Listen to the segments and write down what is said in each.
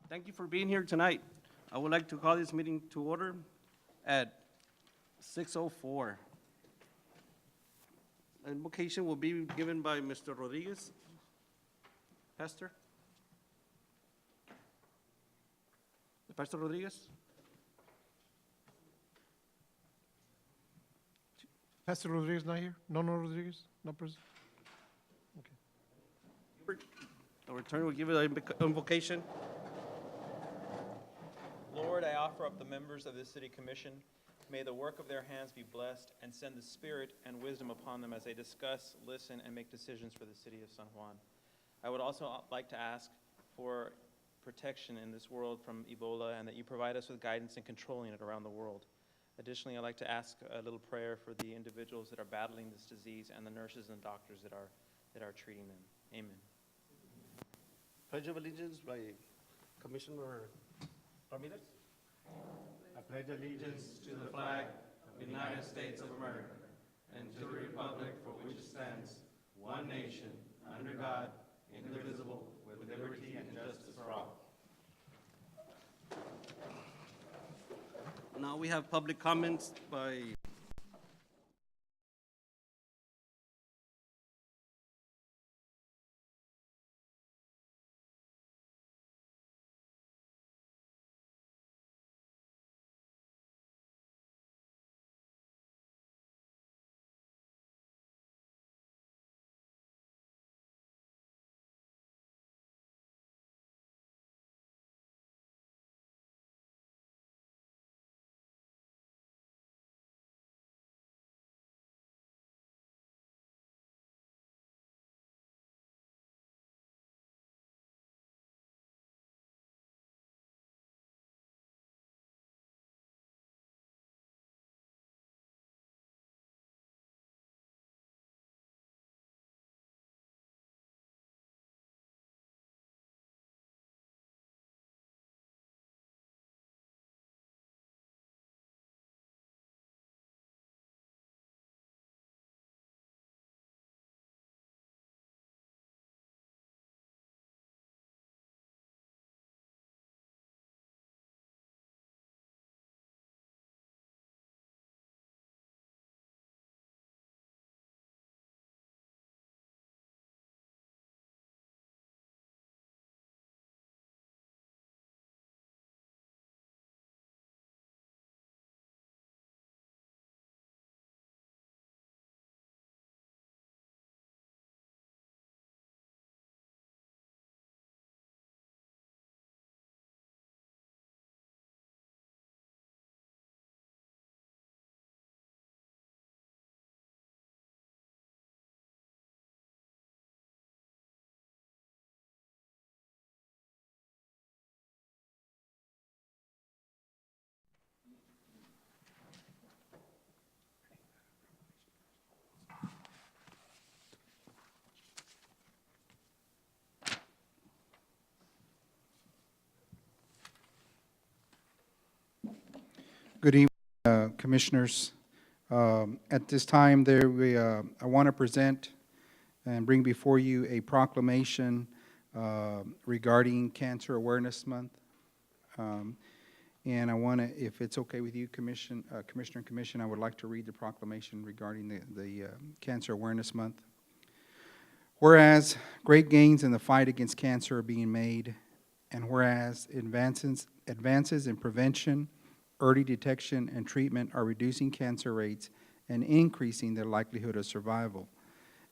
Thank you for being here tonight. I would like to call this meeting to order at 6:04. Invocation will be given by Mr. Rodriguez. Pastor? Pastor Rodriguez? Pastor Rodriguez not here? No Rodriguez, not present? Our return will give an invocation. Lord, I offer up the members of this city commission. May the work of their hands be blessed, and send the spirit and wisdom upon them as they discuss, listen, and make decisions for the city of San Juan. I would also like to ask for protection in this world from Ebola, and that you provide us with guidance in controlling it around the world. Additionally, I'd like to ask a little prayer for the individuals that are battling this disease and the nurses and doctors that are treating them. Amen. Pledge of Allegiance by Commissioner Ramirez. I pledge allegiance to the flag of the United States of America and to the republic for which it stands, one nation, under God, indivisible, with liberty and justice for all. Now we have public comments by Good evening, Commissioners. At this time, I want to present and bring before you a proclamation regarding Cancer Awareness Month. And I want to, if it's okay with you, Commissioner and Commission, I would like to read the proclamation regarding the Cancer Awareness Month. Whereas great gains in the fight against cancer are being made, and whereas advances in prevention, early detection, and treatment are reducing cancer rates and increasing their likelihood of survival.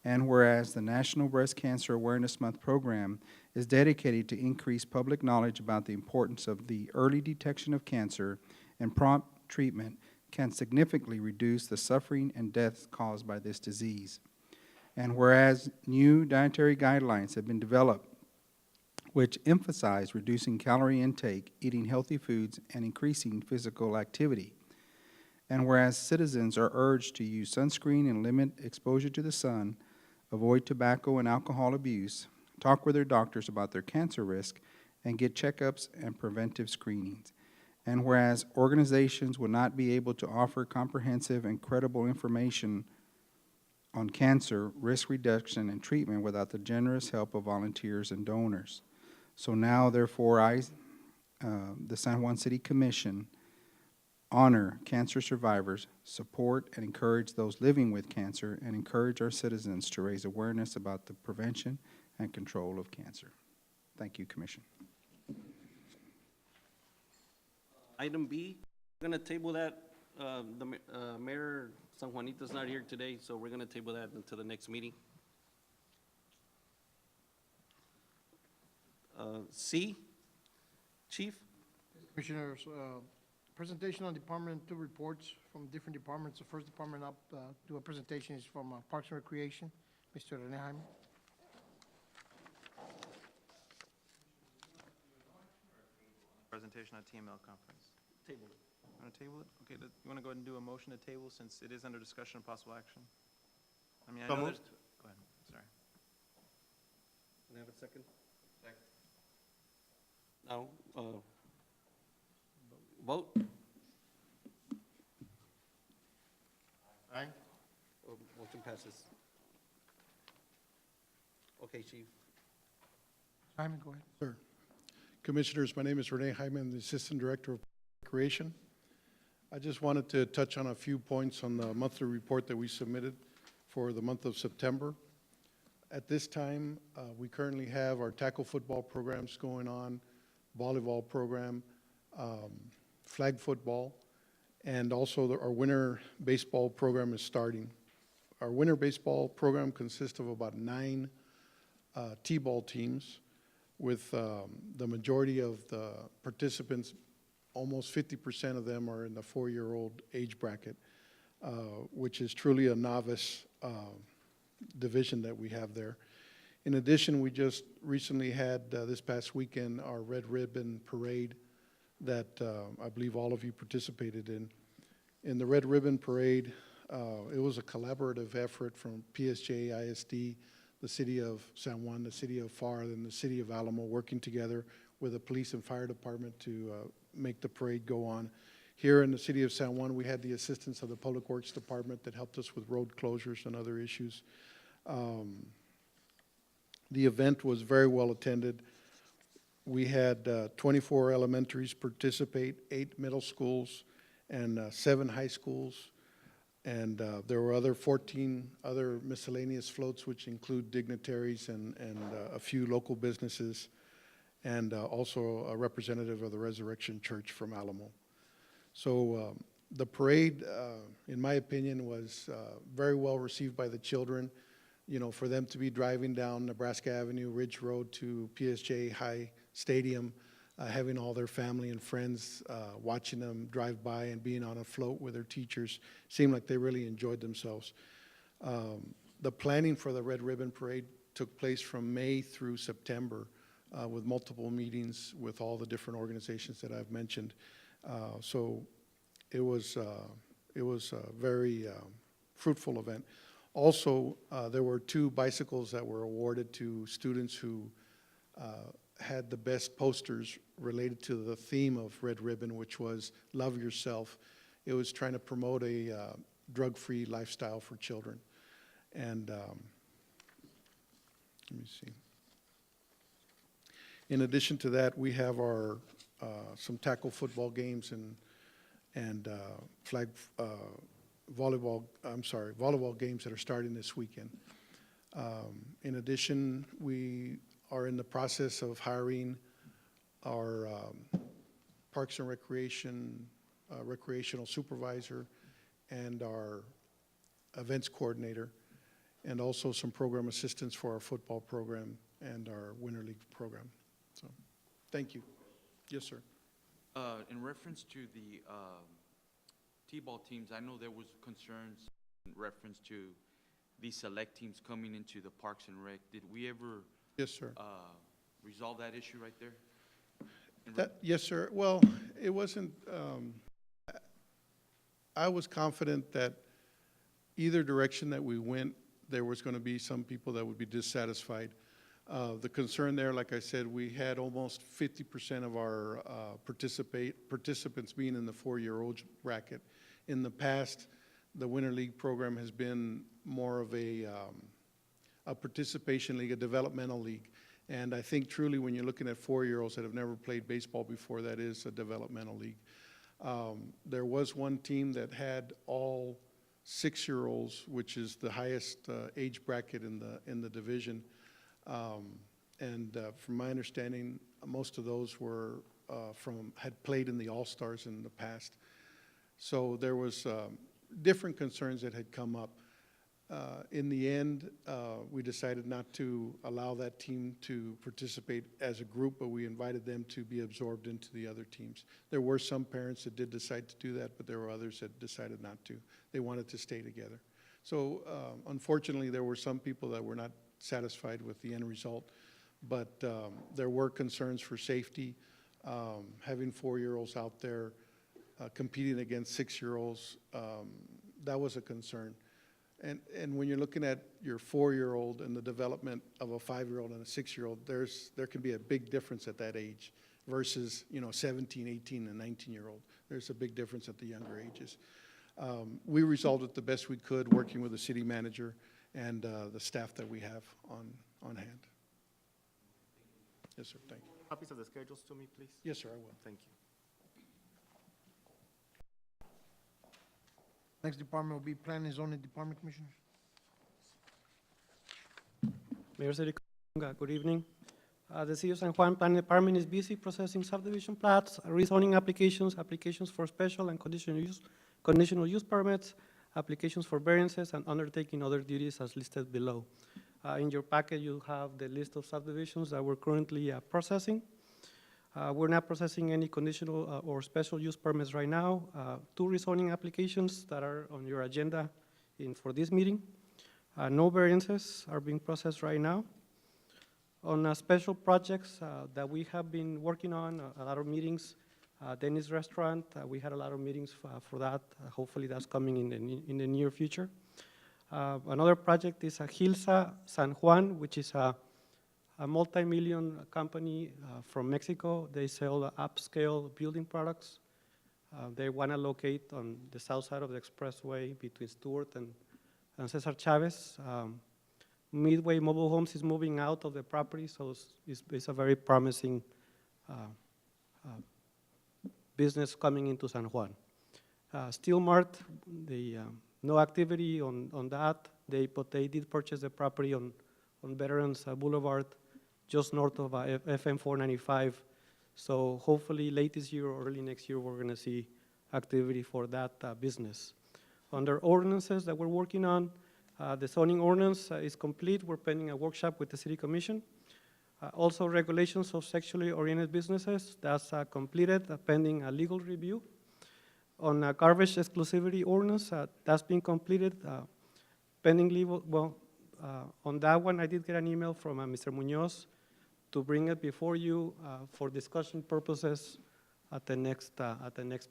And whereas the National Breast Cancer Awareness Month program is dedicated to increase public knowledge about the importance of the early detection of cancer and prompt treatment can significantly reduce the suffering and deaths caused by this disease. And whereas new dietary guidelines have been developed which emphasize reducing calorie intake, eating healthy foods, and increasing physical activity. And whereas citizens are urged to use sunscreen and limit exposure to the sun, avoid tobacco and alcohol abuse, talk with their doctors about their cancer risk, and get checkups and preventive screenings. And whereas organizations will not be able to offer comprehensive and credible information on cancer, risk reduction, and treatment without the generous help of volunteers and donors. So now, therefore, I the San Juan City Commission honor cancer survivors, support and encourage those living with cancer, and encourage our citizens to raise awareness about the prevention and control of cancer. Thank you, Commission. Item B, we're gonna table that, Mayor San Juanito's not here today, so we're gonna table that until the next meeting. C, Chief? Commissioners, presentation on Department 2 reports from different departments. The first department up do a presentation is from Parks and Recreation, Mr. Rene Jaime. Presentation at TML conference. Table it. Want to table it? Okay, you want to go ahead and do a motion to table since it is under discussion of possible action? I mean, I So know moved. go ahead, sorry. Can I have a second? Now, vote? Aye. Motion passes. Okay, Chief. Jaime, go ahead. Sir. Commissioners, my name is Rene Jaime. I'm the Assistant Director of Recreation. I just wanted to touch on a few points on the monthly report that we submitted for the month of September. At this time, we currently have our tackle football programs going on, volleyball program, flag football, and also our winter baseball program is starting. Our winter baseball program consists of about 9 T-ball teams, with the majority of the participants, almost 50% of them are in the 4-year-old age bracket, which is truly a novice division that we have there. In addition, we just recently had, this past weekend, our Red Ribbon Parade that I believe all of you participated in. In the Red Ribbon Parade, it was a collaborative effort from PSJ, ISD, the City of San Juan, the City of FAR, and the City of Alamo, working together with the police and fire department to make the parade go on. Here in the City of San Juan, we had the assistance of the Public Works Department that helped us with road closures and other issues. The event was very well attended. We had 24 elementaries participate, 8 middle schools, and 7 high schools. And there were 14 other miscellaneous floats, which include dignitaries and a few local businesses, and also a representative of the Resurrection Church from Alamo. So the parade, in my opinion, was very well received by the children. You know, for them to be driving down Nebraska Avenue, Ridge Road to PSJ High Stadium, having all their family and friends watching them drive by and being on a float with their teachers, seemed like they really enjoyed themselves. The planning for the Red Ribbon Parade took place from May through September with multiple meetings with all the different organizations that I've mentioned. So it was a very fruitful event. Also, there were 2 bicycles that were awarded to students who had the best posters related to the theme of Red Ribbon, which was Love Yourself. It was trying to promote a drug-free lifestyle for children. And let me see. In addition to that, we have our some tackle football games and flag volleyball games that are starting this weekend. In addition, we are in the process of hiring our Parks and Recreation, recreational supervisor, and our events coordinator, and also some program assistants for our football program and our Winter League program. So, thank you. Yes, sir. In reference to the T-ball teams, I know there was concerns in reference to the select teams coming into the Parks and Rec. Did we ever Yes, sir. resolve that issue right there? Yes, sir. Well, it wasn't, I was confident that either direction that we went, there was going to be some people that would be dissatisfied. The concern there, like I said, we had almost 50% of our participants being in the 4-year-old bracket. In the past, the Winter League program has been more of a participation league, a developmental league. And I think truly when you're looking at 4-year-olds that have never played baseball before, that is a developmental league. There was one team that had all 6-year-olds, which is the highest age bracket in the division. From my understanding, most of those were had played in the All-Stars in the past. So there was different concerns that had come up. In the end, we decided not to allow that team to participate as a group, but we invited them to be absorbed into the other teams. There were some parents that did decide to do that, but there were others that decided not to. They wanted to stay together. So unfortunately, there were some people that were not satisfied with the end result, but there were concerns for safety. Having 4-year-olds out there competing against 6-year-olds, that was a concern. And when you're looking at your 4-year-old and the development of a 5-year-old and a 6-year-old, there can be a big difference at that age versus, 17, 18, and 19-year-old. There's a big difference at the younger ages. We resolved it the best we could, working with the city manager and the staff that we have on hand. Yes, sir, thank you. Copies of the schedules to me, please. Yes, sir, I will. Thank you. Next department will be Planning and Zoning Department, Commissioners. Mayor City, good evening. The City of San Juan Planning Department is busy processing subdivision plats, rezoning applications, applications for special and conditional use permits, applications for variances, and undertaking other duties as listed below. In your packet, you have the list of subdivisions that we're currently processing. We're not processing any conditional or special use permits right now. 2 rezoning applications that are on your agenda for this meeting. No variances are being processed right now. On special projects that we have been working on, a lot of meetings, Denny's Restaurant, we had a lot of meetings for that. Hopefully that's coming in the near future. Another project is Hilsa San Juan, which is a multi-million company from Mexico. They sell upscale building products. They want to locate on the south side of the expressway between Stewart and Cesar Chavez. Midway Mobile Homes is moving out of the property, so it's a very promising business coming into San Juan. Steel Mart, no activity on that, but they did purchase the property on Veterans Boulevard, just north of FM 495. So hopefully late this year or early next year, we're going to see activity for that business. Under ordinances that we're working on, the zoning ordinance is complete. We're pending a workshop with the City Commission. Also, regulations of sexually oriented businesses, that's completed, pending a legal review. On garbage exclusivity ordinance, that's been completed, pending legal. On that one, I did get an email from Mr. Munoz to bring it before you for discussion purposes at the next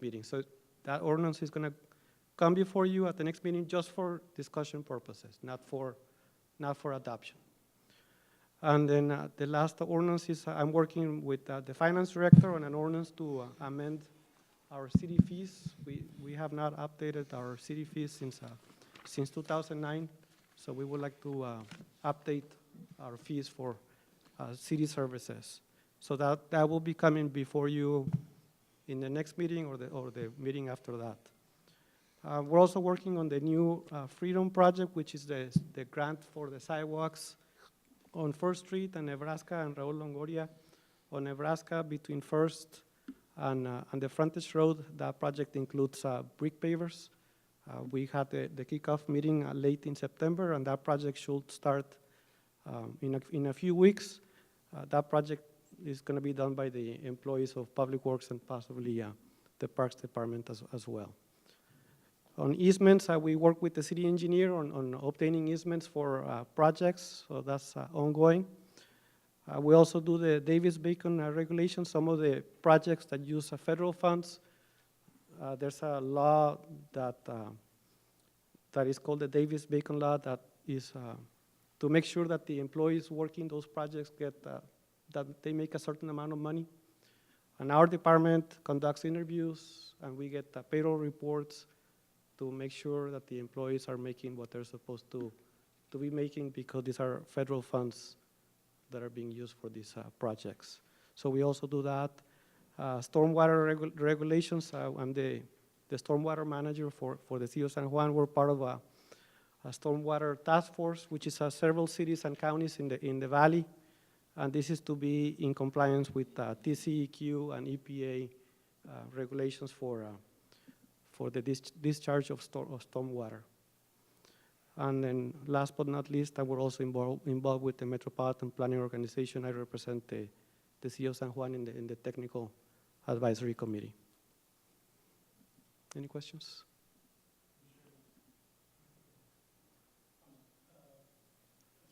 meeting. So that ordinance is going to come before you at the next meeting just for discussion purposes, not for adoption. And then the last ordinance is I'm working with the finance director on an ordinance to amend our city fees. We have not updated our city fees since 2009, so we would like to update our fees for city services. So that will be coming before you in the next meeting or the meeting after that. We're also working on the new Freedom Project, which is the grant for the sidewalks on First Street and Nebraska and Raul Longoria. On Nebraska, between First and the frontage road, that project includes brick pavers. We had the kickoff meeting late in September, and that project should start in a few weeks. That project is going to be done by the employees of Public Works and possibly the Parks Department as well. On easements, we work with the city engineer on obtaining easements for projects, so that's ongoing. We also do the Davis-Bacon regulations, some of the projects that use federal funds. There's a law that is called the Davis-Bacon law that is to make sure that the employees working those projects get that they make a certain amount of money. And our department conducts interviews, and we get payroll reports to make sure that the employees are making what they're supposed to be making, because these are federal funds that are being used for these projects. So we also do that. Stormwater regulations, I'm the stormwater manager for the city of San Juan. We're part of a stormwater task force, which is several cities and counties in the valley. And this is to be in compliance with TCEQ and EPA regulations for the discharge of stormwater. And then last but not least, I was also involved with the Metropolitan Planning Organization. I represent the city of San Juan in the Technical Advisory Committee. Any questions?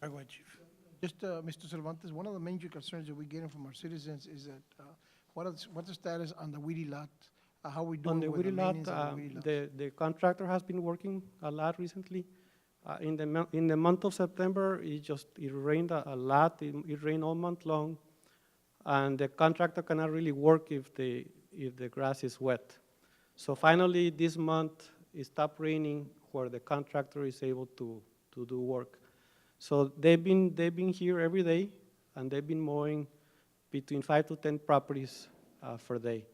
Very well, Chief. Just, Mr. Cervantes, one of the major concerns that we're getting from our citizens is that, what's the status on the weedy lot? How we On doing the with the Weedy lot, maintenance of the weedy lot? the contractor has been working a lot recently. In the month of September, it rained a lot. It rained all month long, and the contractor cannot really work if the grass is wet. So finally, this month, it stopped raining where the contractor is able to do work. So they've been here every day, and they've been mowing between 5 to 10 properties per day.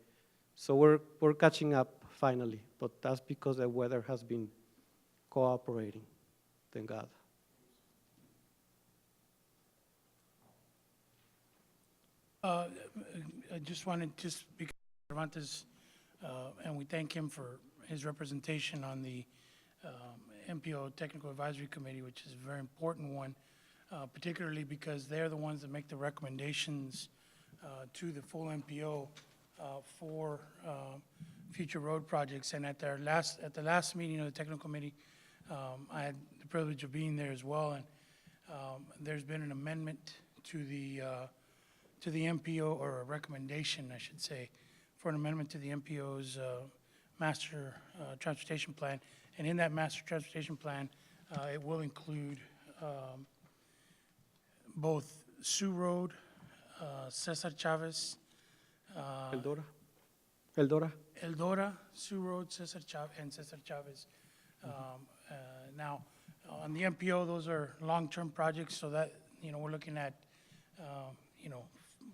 So we're catching up finally, but that's because the weather has been cooperating. Thank God. I just wanted to speak to Cervantes, and we thank him for his representation on the MPO Technical Advisory Committee, which is a very important one, particularly because they're the ones that make the recommendations to the full MPO for future road projects. And at the last meeting of the Technical Committee, I had the privilege of being there as well, and there's been an amendment to the MPO, or a recommendation, I should say, for an amendment to the MPO's master transportation plan. And in that master transportation plan, it will include both Sioux Road, Cesar Chavez, Eldora, Sioux Road, Cesar Chavez, and Cesar Chavez. Now, on the MPO, those are long-term projects, so that, we're looking at,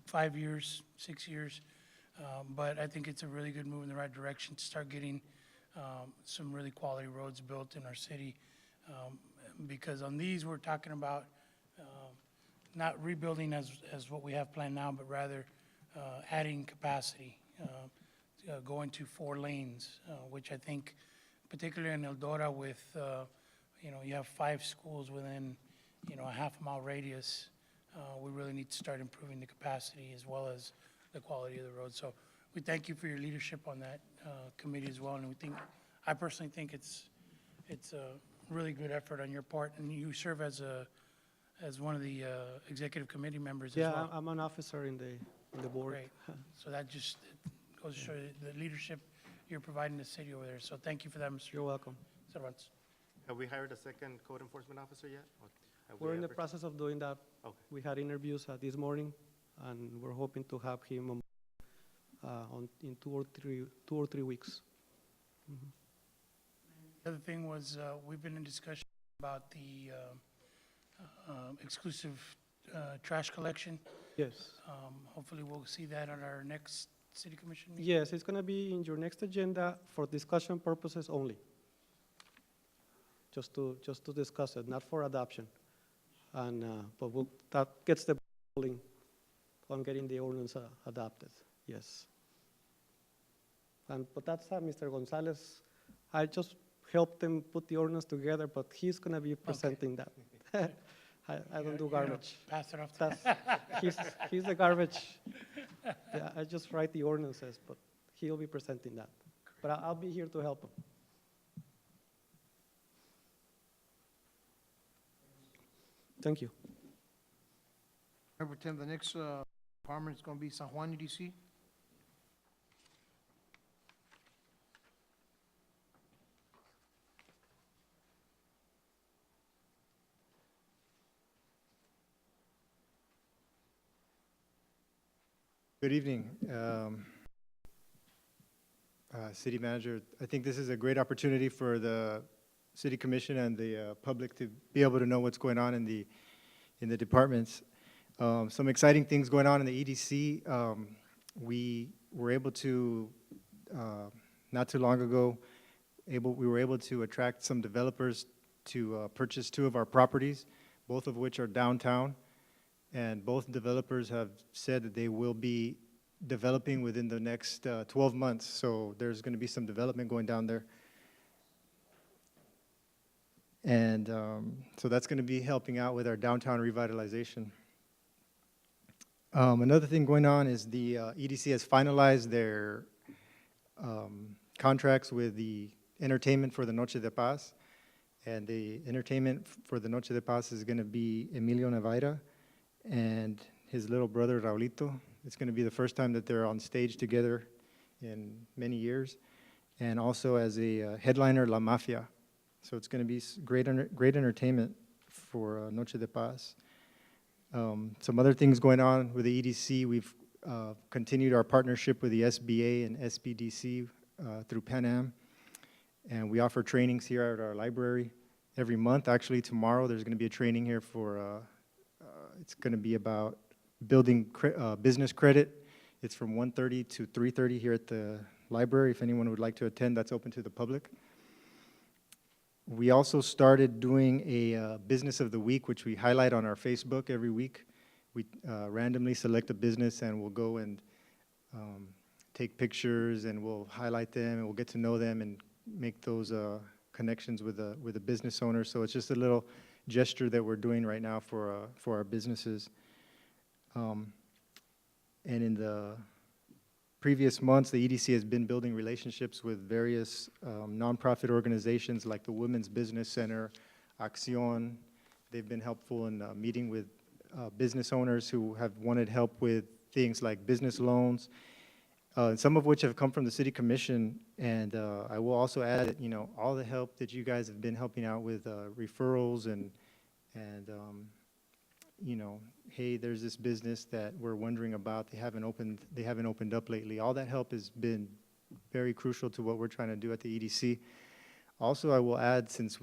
5 years, 6 years. But I think it's a really good move in the right direction to start getting some really quality roads built in our city. Because on these, we're talking about not rebuilding as what we have planned now, but rather adding capacity, going to 4 lanes, which I think, particularly in Eldora with, you have 5 schools within, a half-mile radius. We really need to start improving the capacity as well as the quality of the road. So we thank you for your leadership on that committee as well. And I personally think it's a really good effort on your part. And you serve as one of the executive committee members as well. Yeah, I'm an officer in the board. Great. So that just goes to show you the leadership you're providing the city over there. So thank you for that, Mr. You're welcome. Cervantes. Have we hired a second code enforcement officer yet? Or have we We're in the ever- process of doing that. Okay. We had interviews this morning, and we're hoping to have him in 2 or 3 weeks. The other thing was, we've been in discussion about the exclusive trash collection. Yes. Hopefully, we'll see that on our next city commission meeting. Yes, it's going to be in your next agenda for discussion purposes only. Just to discuss it, not for adoption. And but that gets the ball rolling on getting the ordinance adopted. Yes. But that's Mr. Gonzalez. I just helped him put the ordinance together, but he's going to be presenting that. I don't do You're gonna garbage. Pass it off to He's the garbage. Yeah, I just write the ordinances, but he'll be presenting that. But I'll be here to help him. Thank you. Number 10, the next department is going to be San Juan EDC. Good evening, City Manager. I think this is a great opportunity for the City Commission and the public to be able to know what's going on in the departments. Some exciting things going on in the EDC. We were able to, not too long ago, we were able to attract some developers to purchase 2 of our properties, both of which are downtown. And both developers have said that they will be developing within the next 12 months. So there's going to be some development going down there. And so that's going to be helping out with our downtown revitalization. Another thing going on is the EDC has finalized their contracts with the entertainment for the Noche de Paz. And the entertainment for the Noche de Paz is going to be Emilio Nevaira and his little brother Raulito. It's going to be the first time that they're on stage together in many years. And also as a headliner, La Mafia. So it's going to be great entertainment for Noche de Paz. Some other things going on with the EDC, we've continued our partnership with the SBA and SBDC through Pan Am. And we offer trainings here at our library every month. Actually, tomorrow there's going to be a training here for, it's going to be about building business credit. It's from 1:30 to 3:30 here at the library. If anyone would like to attend, that's open to the public. We also started doing a Business of the Week, which we highlight on our Facebook every week. We randomly select a business and we'll go and take pictures and we'll highlight them and we'll get to know them and make those connections with the business owner. So it's just a little gesture that we're doing right now for our businesses. And in the previous months, the EDC has been building relationships with various nonprofit organizations like the Women's Business Center, Acción. They've been helpful in meeting with business owners who have wanted help with things like business loans, some of which have come from the City Commission. And I will also add that, you know, all the help that you guys have been helping out with referrals and you know, hey, there's this business that we're wondering about. They haven't opened up lately. All that help has been very crucial to what we're trying to do at the EDC. Also, I will add, since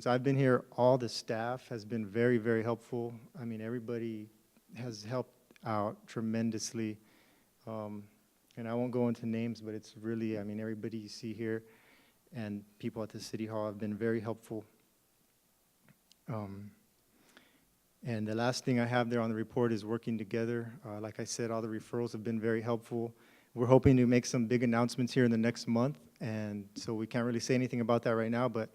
I've been here, all the staff has been very, very helpful. I mean, everybody has helped out tremendously. And I won't go into names, but it's really, I mean, everybody you see here and people at the City Hall have been very helpful. And the last thing I have there on the report is working together. Like I said, all the referrals have been very helpful. We're hoping to make some big announcements here in the next month, and so we can't really say anything about that right now, but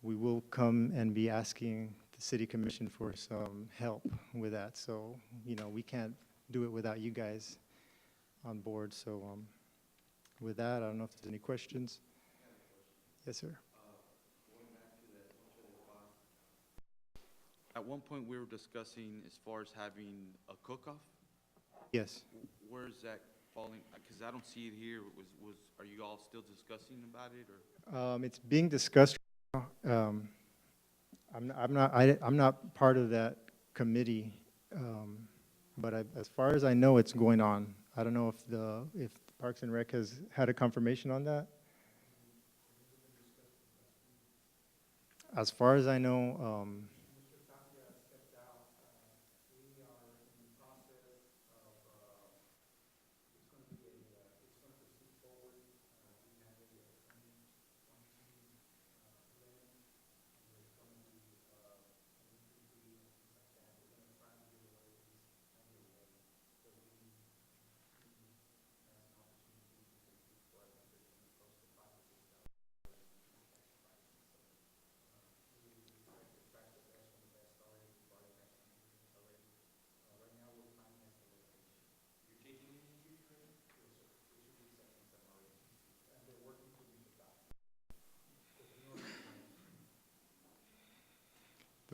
we will come and be asking the City Commission for some help with that. So, you know, we can't do it without you guys on board. So with that, I don't know if there's any questions. Yes, sir. At one point, we were discussing as far as having a cook-off. Yes. Where is that falling? Because I don't see it here. Are you all still discussing about it, or? It's being discussed. I'm not part of that committee, but as far as I know, it's going on. I don't know if Parks and Rec has had a confirmation on that. As far as I know,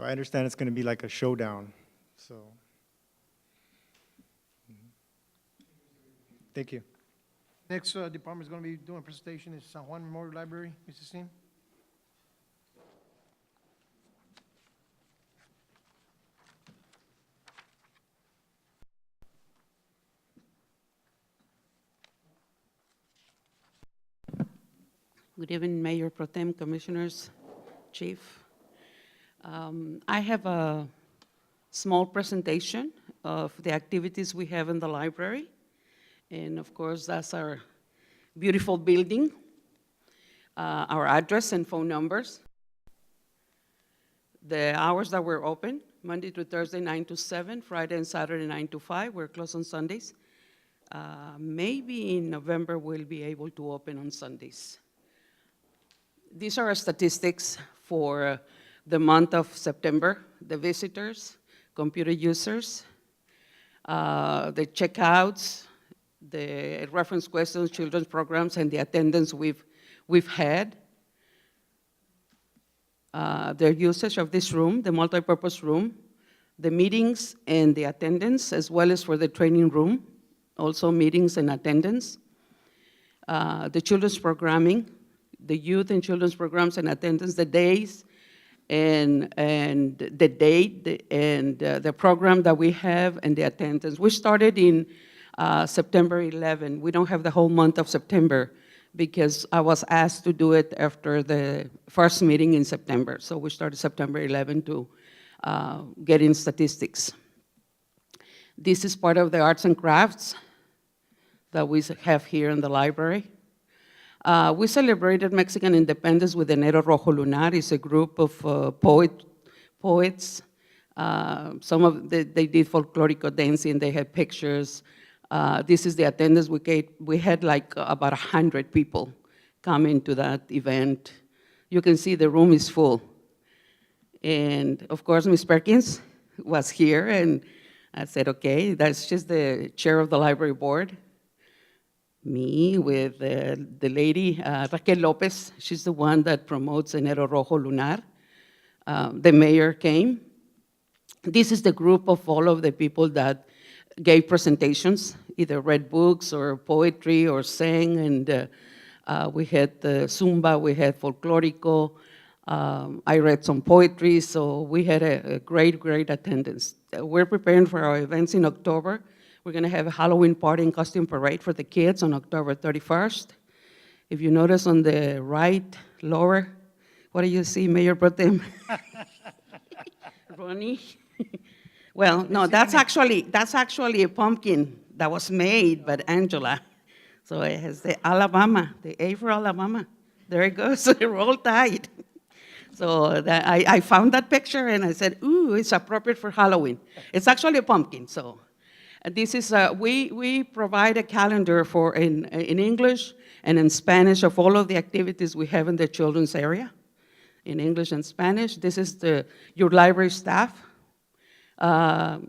I understand it's going to be like a showdown, so. Thank you. Next department is going to be doing a presentation is San Juan Memorial Library. Mr. Steen? Good evening, Mayor Pro Tem, Commissioners, Chief. I have small presentation of the activities we have in the library. And of course, that's our beautiful building, our address and phone numbers. The hours that we're open, Monday to Thursday, 9 to 7, Friday and Saturday, 9 to 5. We're closed on Sundays. Maybe in November, we'll be able to open on Sundays. These are our statistics for the month of September, the visitors, computer users, the checkouts, the reference questions, children's programs, and the attendance we've had. Their usage of this room, the multipurpose room, the meetings and the attendance, as well as for the training room, also meetings and attendance. The children's programming, the youth and children's programs and attendance, the days and the date and the program that we have and the attendance. We started in September 11. We don't have the whole month of September because I was asked to do it after the first meeting in September. So we started September 11 to get in statistics. This is part of the arts and crafts that we have here in the library. We celebrated Mexican independence with Enero Rojo Lunar. It's a group of poets. They did folklorico dancing, they had pictures. This is the attendance we had like about 100 people coming to that event. You can see the room is full. And of course, Ms. Perkins was here, and I said, okay, that's just the chair of the library board. Me with the lady, Raquel Lopez, she's the one that promotes Enero Rojo Lunar. The mayor came. This is the group of all of the people that gave presentations, either read books or poetry or sang, and we had Zumba, we had folklorico, I read some poetry, so we had a great, great attendance. We're preparing for our events in October. We're gonna have a Halloween party and costume parade for the kids on October 31st. If you notice on the right lower, what do you see, Mayor Pro Tem? Ronnie? Well, no, that's actually a pumpkin that was made by Angela. So it has the Alabama, the A for Alabama. There it goes, roll tide. So I found that picture and I said, ooh, it's appropriate for Halloween. It's actually a pumpkin, so. This is, we provide a calendar for in English and in Spanish of all of the activities we have in the children's area, in English and Spanish. This is your library staff.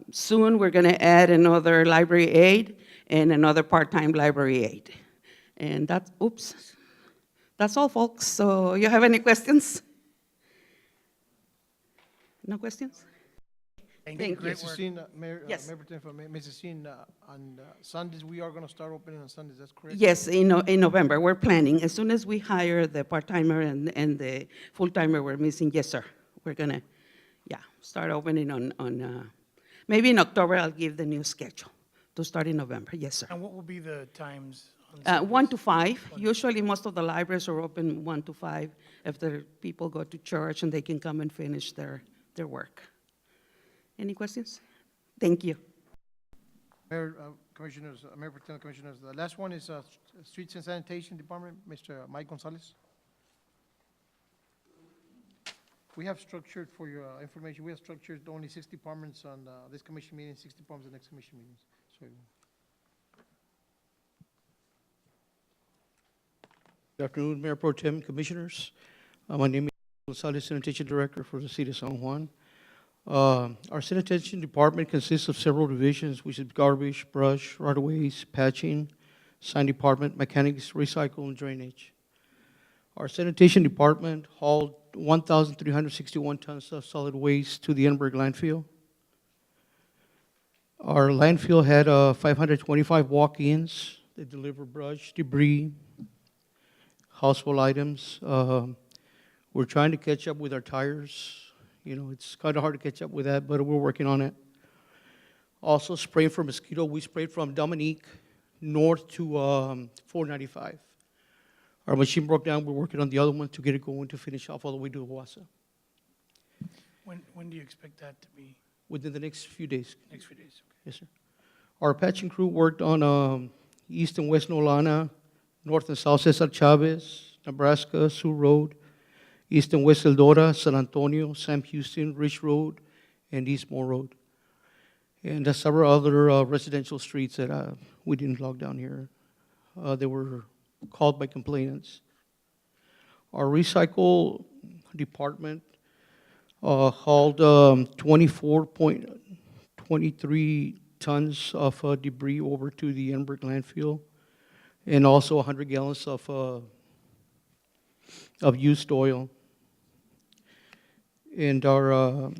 Soon we're gonna add another library aide and another part-time library aide. And that's all, folks. So you have any questions? No questions? Thank you. Great Mrs. work. Sin, Mayor, Yes. Mayor Pro Tem, Mrs. Sin, on Sundays, we are gonna start opening on Sundays, that's correct? Yes, in November, we're planning. As soon as we hire the part-timer and the full-timer we're missing, yes, sir. We're gonna, start opening on maybe in October, I'll give the new schedule to start in November, yes, sir. And what will be the times? On 1 to Sundays? 5. Usually, most of the libraries are open 1 to 5 after people go to church and they can come and finish their work. Any questions? Thank you. Mayor, Commissioners, Mayor Pro Tem, Commissioners, the last one is Streets and Sanitation Department, Mr. Mike Gonzalez. We have structured, for your information, we have structured only 6 departments on this commission meeting, 6 departments the next commission meetings. So, Good afternoon, Mayor Pro Tem, Commissioners. My name is Gonzalez, Sanitation Director for the City of San Juan. Our sanitation department consists of several divisions, which is garbage, brush, right-of-ways, patching, sign department, mechanics, recycle, and drainage. Our sanitation department hauled 1,361 tons of solid waste to the Enberg landfill. Our landfill had 525 walk-ins. They deliver brush, debris, household items. We're trying to catch up with our tires. You know, it's kind of hard to catch up with that, but we're working on it. Also, spraying for mosquito. We sprayed from Dominique north to 495. Our machine broke down. We're working on the other one to get it going to finish off all the way to Owasso. When do you expect that to be? within the next few days. Next few days, okay. Yes, sir. Our patching crew worked on East and West Nolana, North and South Cesar Chavez, Nebraska, Sioux Road, East and West Eldora, San Antonio, Sam Houston, Rich Road, and East Moore Road. And several other residential streets that we didn't log down here. They were called by complainants. Our recycle department hauled 24.23 tons of debris over to the Enberg landfill, and also 100 gallons of used oil. And our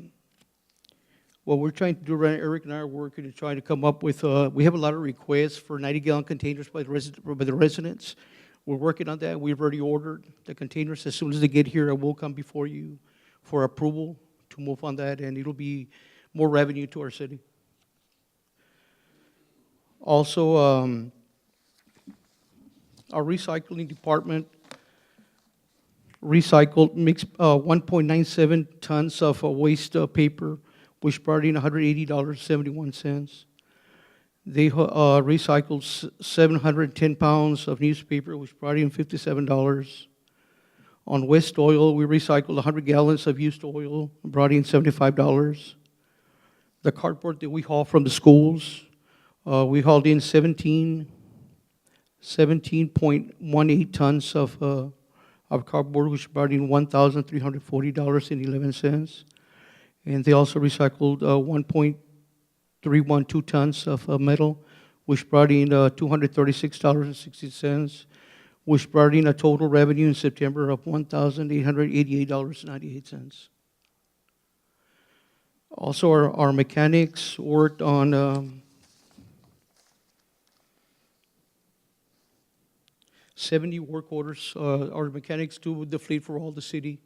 what we're trying to do, right, Eric and I are working to try to come up with, we have a lot of requests for 90-gallon containers by the residents. We're working on that. We've already ordered the containers. As soon as they get here, I will come before you for approval to move on that, and it'll be more revenue to our city. Also, our recycling department recycled 1.97 tons of waste paper, which brought in $180.71. They recycled 710 pounds of newspaper, which brought in $57. On waste oil, we recycled 100 gallons of used oil, brought in $75. The cardboard that we haul from the schools, we hauled in 17.18 tons of cardboard, which brought in $1,340.11. And they also recycled 1.312 tons of metal, which brought in $236.60, which brought in a total revenue in September of $1,888.98. Also, our mechanics worked on 70 work orders. Our mechanics do the fleet for all the city,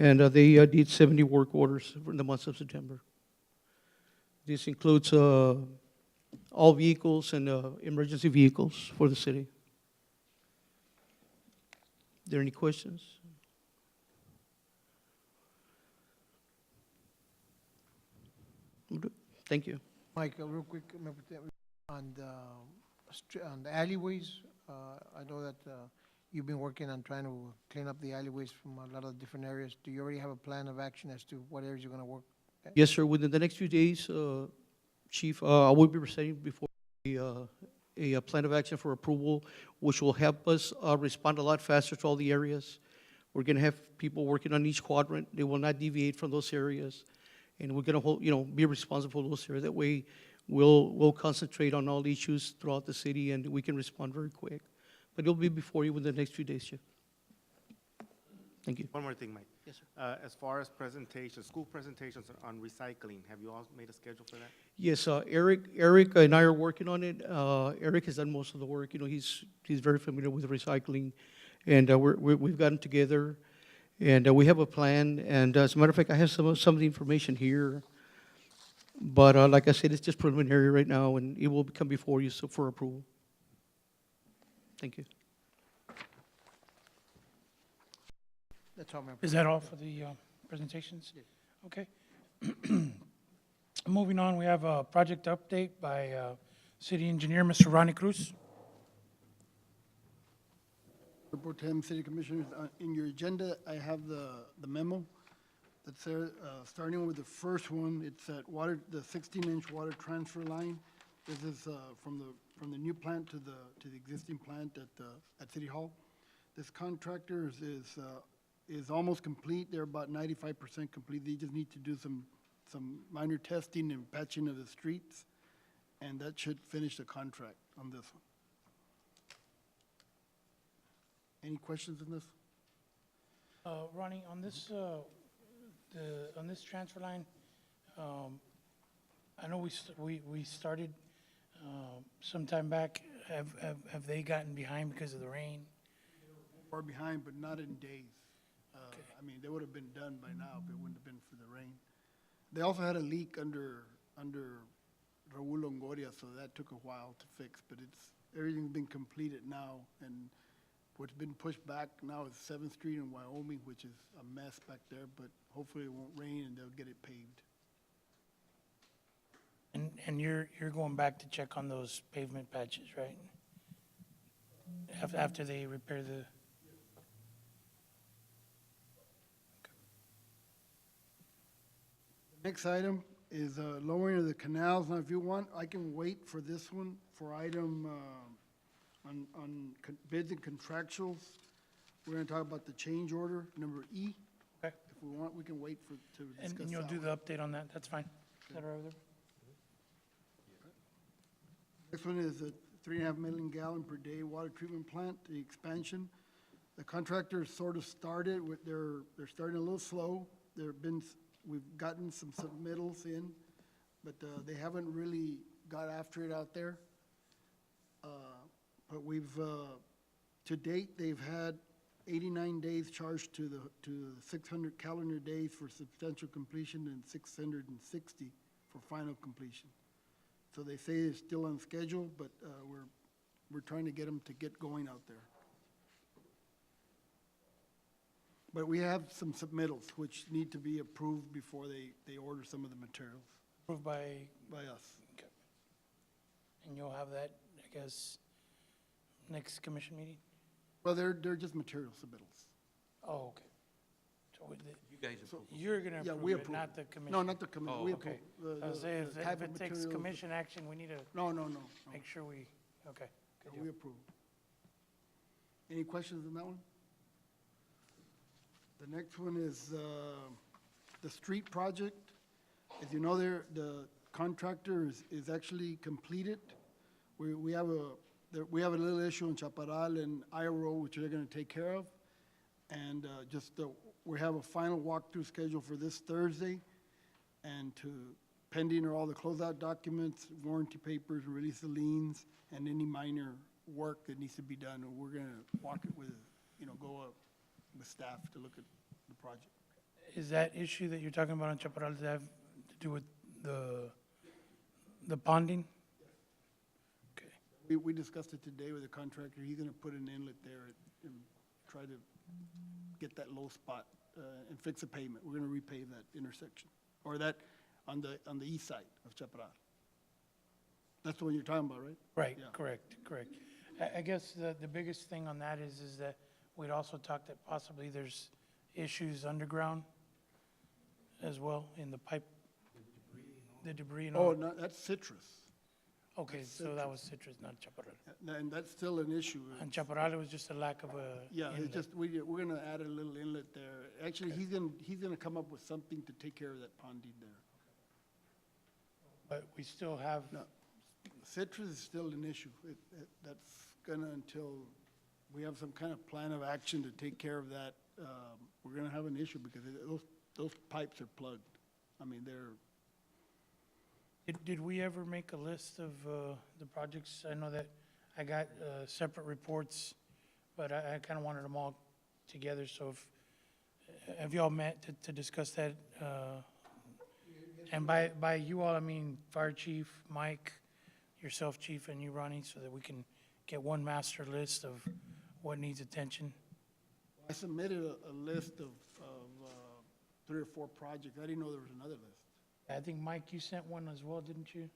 and they did 70 work orders in the month of September. This includes all vehicles and emergency vehicles for the city. Are there any questions? Thank you. Mike, real quick, on the alleyways, I know that you've been working on trying to clean up the alleyways from a lot of different areas. Do you already have a plan of action as to what areas you're going to work at? Yes, sir. Within the next few days, Chief, I will be presenting before a plan of action for approval, which will help us respond a lot faster to all the areas. We're going to have people working on each quadrant. They will not deviate from those areas, and we're going to be responsible for those areas. That way, we'll concentrate on all the issues throughout the city, and we can respond very quick. But it'll be before you within the next few days, Chief. Thank you. One more thing, Mike. Yes, sir. As far as presentations, school presentations on recycling, have you all made a schedule for that? Yes, Eric and I are working on it. Eric has done most of the work. He's very familiar with recycling, and we've gotten together, and we have a plan. And as a matter of fact, I have some of the information here. But like I said, it's just preliminary right now, and it will come before you for approval. Thank you. That's all, Mayor. Is that all for the presentations? Okay. Moving on, we have a project update by City Engineer, Mr. Ronnie Cruz. Report to him, City Commissioners. In your agenda, I have the memo that's there, starting with the first one. It's the 16-inch water transfer line. This is from the new plant to the existing plant at City Hall. This contractor is almost complete. They're about 95% complete. They just need to do some minor testing and patching of the streets, and that should finish the contract on this one. Any questions on this? Ronnie, on this transfer line, I know we started some time back. Have they gotten behind because of the rain? Far behind, but not in days. I mean, they would have been done by now if it wouldn't have been for the rain. They also had a leak under Raul Longoria, so that took a while to fix, but everything's been completed now, and what's been pushed back now is 7th Street in Wyoming, which is a mess back there, but hopefully it won't rain and they'll get it paved. And you're going back to check on those pavement patches, right? After they repair the, Next item is lowering of the canals. Now, if you want, I can wait for this one, for item on bids and contractuals. We're going to talk about the change order, number E. okay? If we want, we can wait to discuss And you'll that do one. the update on that, that's fine. Is that all right with everybody? Next one is a 3.5 million gallon per day water treatment plant, the expansion. The contractor sort of started with they're starting a little slow. We've gotten some submittals in, but they haven't really got after it out there. But to date, they've had 89 days charged to the 600 calendar days for substantial completion and 660 for final completion. So they say it's still on schedule, but we're trying to get them to get going out there. But we have some submittals which need to be approved before they order some of the materials Approved by, by us. and you'll have that, I guess, next commission meeting? Well, they're just material submittals. Oh, okay. So You guys approve. you're gonna Yeah, we approve it, approve. not the commission? No, not the committee, Oh, we Okay. approve. I was saying, the if type it of takes materials- commission action, we need to No. make sure we, okay. good We deal. approve. Any questions on that one? The next one is the street project. As you know, the contractor is actually completed. We have a little issue in Chaparral and Iowa, which they're gonna take care of. And we have a final walkthrough schedule for this Thursday. And pending are all the closeout documents, warranty papers, release of liens, and any minor work that needs to be done. And we're gonna walk it with, go up with staff to look at the project. Is that issue that you're talking about on Chaparral, does that have to do with the ponding? Okay. We discussed it today with the contractor. He's gonna put an inlet there and try to get that low spot and fix the pavement. We're gonna repave that intersection, or that on the east side of Chaparral. That's the one you're talking about, right? Right, Yeah. correct. I guess the biggest thing on that is that we'd also talked that possibly there's issues underground as well in the pipe, the debris and Oh, all. no, that's citrus. Okay, so that was Citrus, not Chaparral. And that's still an issue. On Chaparral, it was just a lack of a Yeah, inlet. it's just, we're gonna add a little inlet there. Actually, he's gonna come up with something to take care of that ponding there. But we still have, No, citrus is still an issue. That's gonna, until we have some kind of plan of action to take care of that, we're gonna have an issue because those pipes are plugged. I mean, did we ever make a list of the projects? I know that I got separate reports, but I kind of wanted them all together, so have y'all met to discuss that? And by you all, I mean Fire Chief, Mike, yourself, Chief, and you, Ronnie, so that we can get one master list of what needs attention? I submitted a list of 3 or 4 projects. I didn't know there was another list. I think, Mike, you sent one as well, didn't you?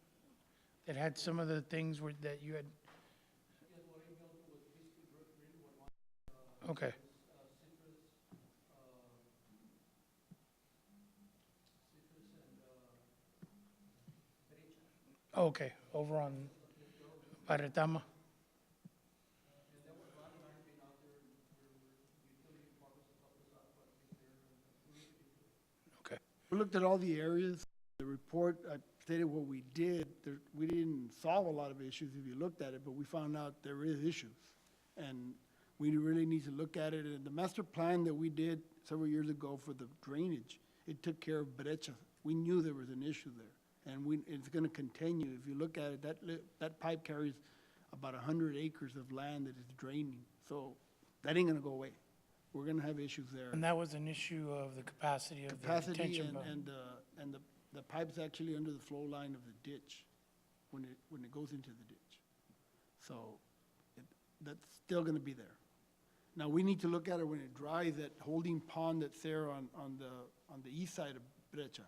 That had some of the things that you had. Okay. Okay, over on Paretama. Okay. We looked at all the areas. The report, I stated what we did. We didn't solve a lot of issues if you looked at it, but we found out there is issues. And we really need to look at it. And the master plan that we did several years ago for the drainage, it took care of brecha. We knew there was an issue there. And it's gonna continue. If you look at it, that pipe carries about 100 acres of land that is draining. So that ain't gonna go away. We're gonna have issues there. And that was an issue of the capacity of the Capacity retention pond. and the pipe's actually under the flow line of the ditch when it goes into the ditch. So that's still gonna be there. Now, we need to look at it when it dries, that holding pond that's there on the east side of Brecha,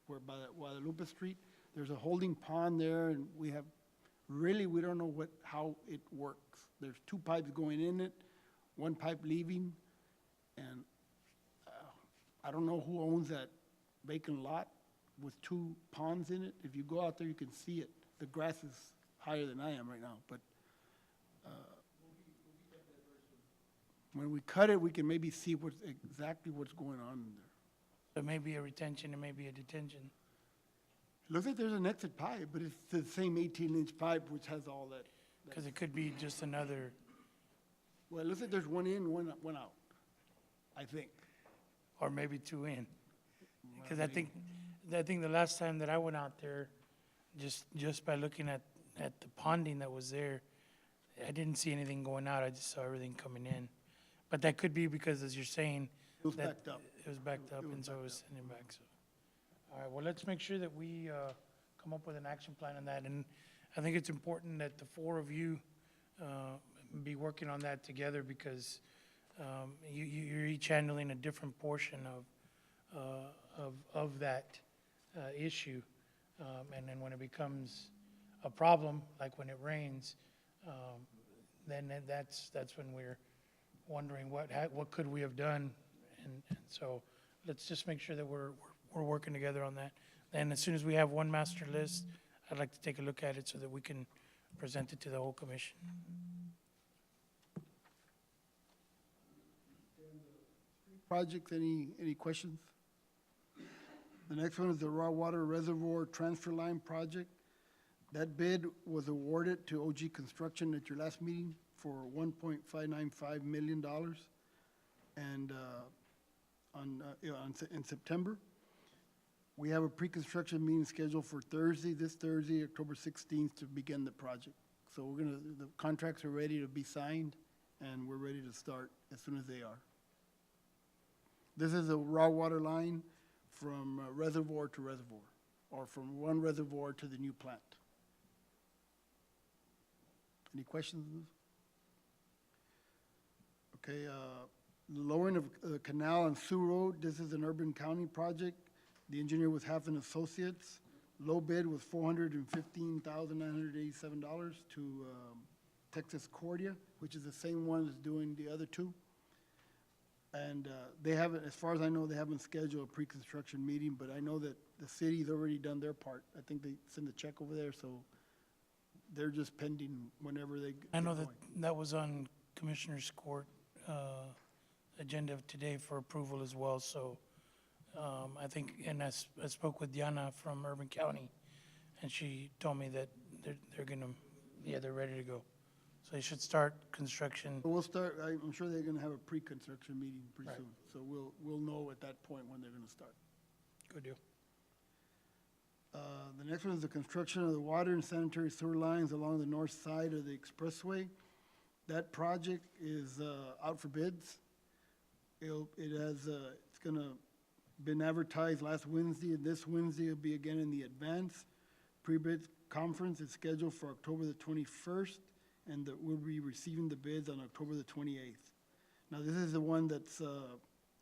where by that Guadalupe Street, There's a holding pond there, and we don't know how it works. There's two pipes going in it, one pipe leaving, and I don't know who owns that vacant lot with two ponds in it. If you go out there, you can see it. The grass is higher than I am right now, but when we cut it, we can maybe see exactly what's going on in there. It may be a retention, it may be a detention. Looks like there's an exit pipe, but it's the same 18-inch pipe which has all that. Because it could be just another, Well, it looks like there's one in, one out, I think. or maybe two in. Because I think the last time that I went out there, just by looking at the ponding that was there, I didn't see anything going out, I just saw everything coming in. But that could be because, as you're saying, It was that backed up. it was backed up, and so it was sending back, so. All right, well, let's make sure that we come up with an action plan on that, and I think it's important that the four of you be working on that together, because you're each handling a different portion of that issue. And then when it becomes a problem, like when it rains, then that's when we're wondering what could we have done? And so let's just make sure that we're working together on that. And as soon as we have one master list, I'd like to take a look at it so that we can present it to the whole commission. Projects, any questions? The next one is the raw water reservoir transfer line project. That bid was awarded to OG Construction at your last meeting for $1.595 million. And in September, we have a pre-construction meeting scheduled for this Thursday, October 16th, to begin the project. So the contracts are ready to be signed, and we're ready to start as soon as they are. This is a raw water line from reservoir to reservoir, or from one reservoir to the new plant. Any questions on this? Okay, lowering of the canal and Sioux Road, this is an urban county project. The engineer was Half and Associates. Low bid was $415,987 to Texas Cordia, which is the same one that's doing the other two. And they haven't, as far as I know, they haven't scheduled a pre-construction meeting, but I know that the city's already done their part. I think they sent a check over there, so they're just pending whenever they I know get that going. that was on Commissioner's Court agenda of today for approval as well, so I think, and I spoke with Diana from Urban County, and she told me that they're gonna, they're ready to go. So they should start construction. But we'll start, I'm sure they're gonna have a pre-construction meeting pretty Right. soon, so we'll know at that point when they're gonna start. Good deal. The next one is the construction of the water and sanitary sewer lines along the north side of the expressway. That project is out for bids. It's been advertised last Wednesday, and this Wednesday will be again in the advance. Pre-bid conference is scheduled for October the 21st, and we'll be receiving the bids on October the 28th. Now, this is the one that's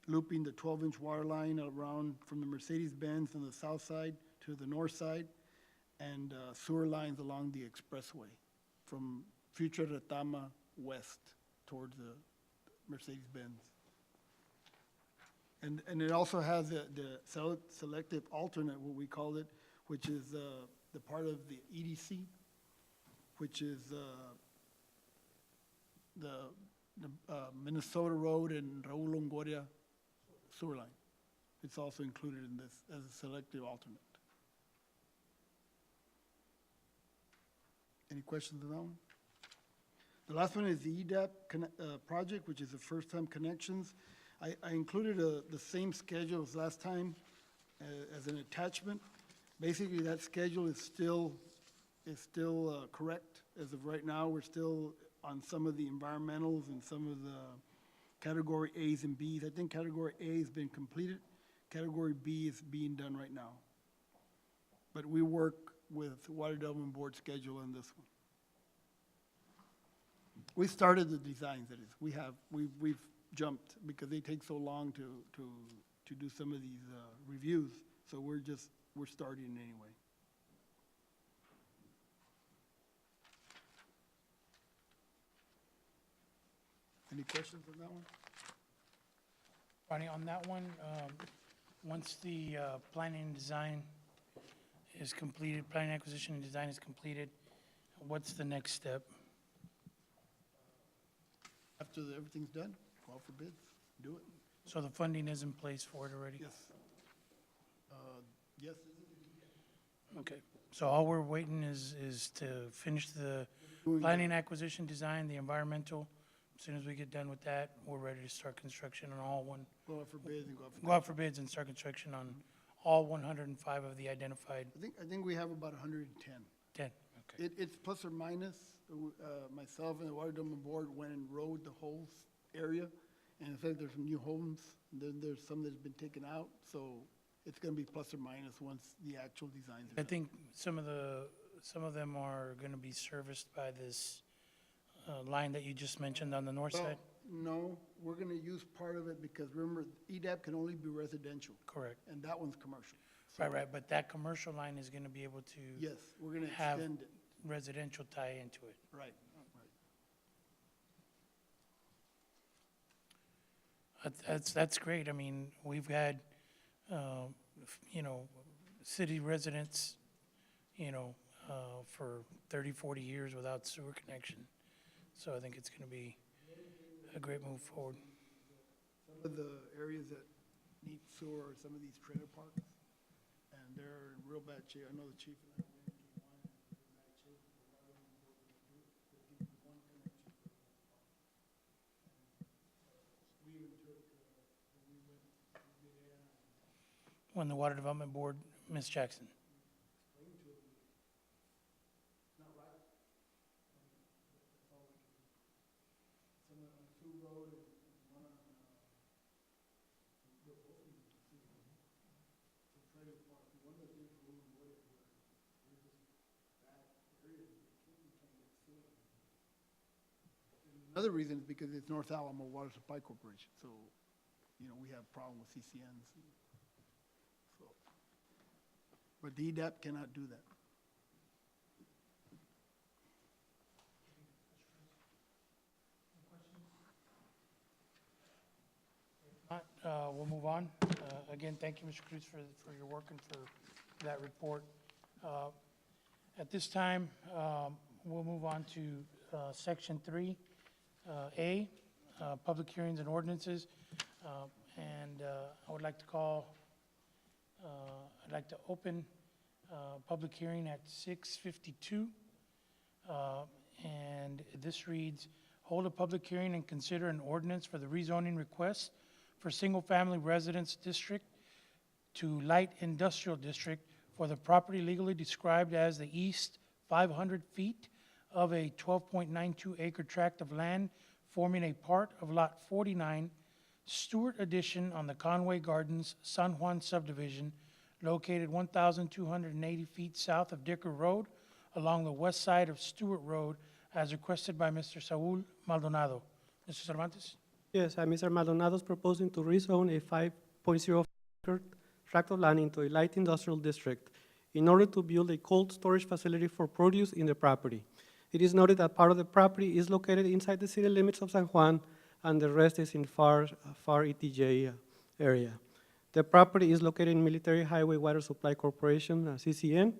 looping the 12-inch water line around from the Mercedes-Benz on the south side to the north side, and sewer lines along the expressway from future Retama west towards the Mercedes-Benz. And it also has the selective alternate, what we call it, which is the part of the EDC, which is the Minnesota Road and Raul Longoria sewer line. It's also included in this as a selective alternate. Any questions on that one? The last one is the EDAP project, which is the first-time connections. I included the same schedule as last time as an attachment. Basically, that schedule is still correct. As of right now, we're still on some of the environmentals and some of the category A's and B's. I think category A has been completed. Category B is being done right now. But we work with Water Development Board schedule on this one. We started the designs, that is. We've jumped because they take so long to do some of these reviews. So we're starting anyway. Any questions on that one? Ronnie, on that one, once the planning and design is completed, planning acquisition and design is completed, what's the next step? After everything's done, go out for bids, do it. So the funding is in place for it already? Yes. Yes. Okay, so all we're waiting is to finish the planning, acquisition, design, the environmental. As soon as we get done with that, we're ready to start construction on all one, Go out for bids and go out for. go out for bids and start construction on all 105 of the identified I think we have about 110. 10. Okay. It's plus or minus. Myself and the Water Development Board went and rode the whole area, and in fact, there's some new homes, then there's some that's been taken out, so it's gonna be plus or minus once the actual designs are I done. think some of them are going to be serviced by this line that you just mentioned on the north Well, side? no, we're gonna use part of it because remember, EDAP can only be residential, Correct. and that one's commercial. Right, right, but that commercial line is going to be able to Yes, we're gonna have extend it, residential tie into it. right, right. That's great. I mean, we've had, you know, city residents, you know, for 30, 40 years without sewer connection. So I think it's going to be a great move forward. Some of the areas that need sewer are some of these trailer parks, and they're in real bad shape. I know the chief and I went and came on, and they're in bad shape. The water and the board will do it. They'll give you one connection for the whole park. We even took, when we went, we did it, When the Water Development Board, Ms. Jackson. explained to them, it's not right. That's all we can do. Some on Sioux Road and one on, both of them, Sioux Road. Some trailer parks, one of the things for Ruben Boyd where there's this bad area, we can't get sewer. And another reason is because it's North Alamo Water Supply Corporation, so, you know, we have problem with CCNs. So, but the EDAP cannot do that. We'll move on. Again, thank you, Mr. Cruz, for your work and for that report. At this time, we'll move on to Section 3A, Public Hearings and Ordinances. And I would like to I'd like to open public hearing at 6:52. And this reads, hold a public hearing and consider an ordinance for the rezoning request for single-family residence district to light industrial district for the property legally described as the east 500 feet of a 12.92 acre tract of land forming a part of Lot 49, Stewart Addition on the Conway Gardens San Juan subdivision, located 1,280 feet south of Dicker Road along the west side of Stewart Road, as requested by Mr. Saul Maldonado. Mr. Cervantes? Yes, Mr. Maldonado is proposing to rezone a 5.0 acre tract of land into a light industrial district in order to build a cold storage facility for produce in the property. It is noted that part of the property is located inside the city limits of San Juan, and the rest is in far ETJ area. The property is located in Military Highway Water Supply Corporation, CCN.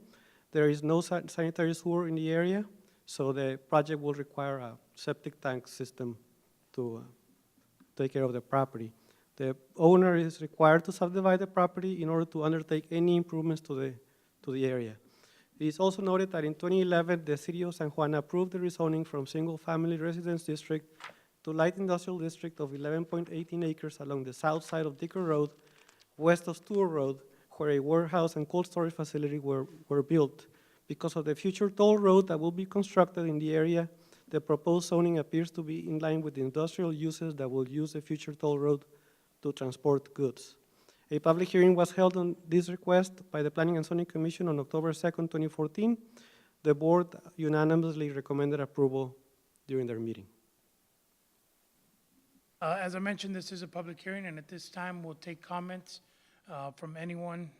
There is no sanitary sewer in the area, so the project will require a septic tank system to take care of the property. The owner is required to subdivide the property in order to undertake any improvements to the area. It is also noted that in 2011, the city of San Juan approved the rezoning from single-family residence district to light industrial district of 11.18 acres along the south side of Dicker Road, west of Stewart Road, where a warehouse and cold storage facility were built. Because of the future toll road that will be constructed in the area, the proposed zoning appears to be in line with the industrial uses that will use the future toll road to transport goods. A public hearing was held on this request by the Planning and Zoning Commission on October 2nd, 2014. The board unanimously recommended approval during their meeting. As I mentioned, this is a public hearing, and at this time, we'll take comments from anyone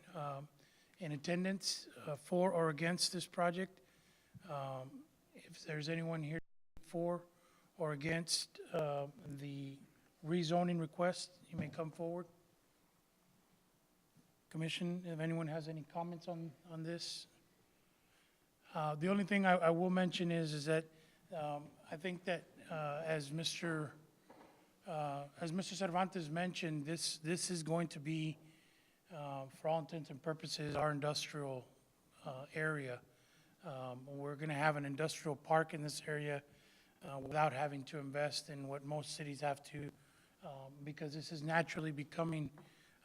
in attendance for or against this project. If there's anyone here for or against the rezoning request, you may come forward. Commission, if anyone has any comments on this? The only thing I will mention is that I think that as Mr. Cervantes mentioned, this is going to be, for all intents and purposes, our industrial area. We're going to have an industrial park in this area without having to invest in what most cities have to, because this is naturally becoming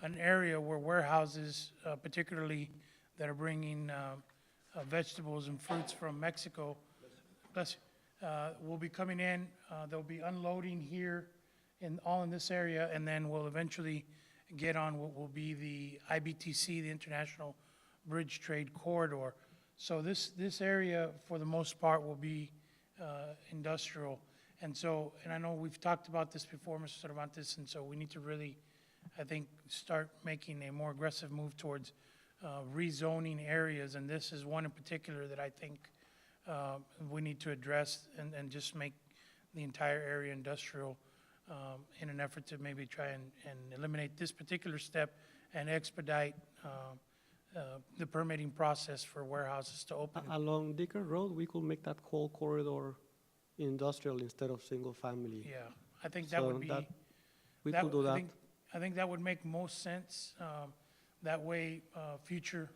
an area where warehouses, particularly that are bringing vegetables and fruits from Mexico, will be coming in. They'll be unloading here all in this area, and then we'll eventually get on what will be the IBTC, the International Bridge Trade Corridor. So this area, for the most part, will be industrial. And I know we've talked about this before, Mr. Cervantes, and so we need to really, I think, start making a more aggressive move towards rezoning areas, and this is one in particular that I think we need to address and just make the entire area industrial in an effort to maybe try and eliminate this particular step and expedite the permitting process for warehouses to open. Along Dicker Road, we could make that whole corridor industrial instead of single family. Yeah, I think that would be. We could do that. I think that would make most sense. That way, future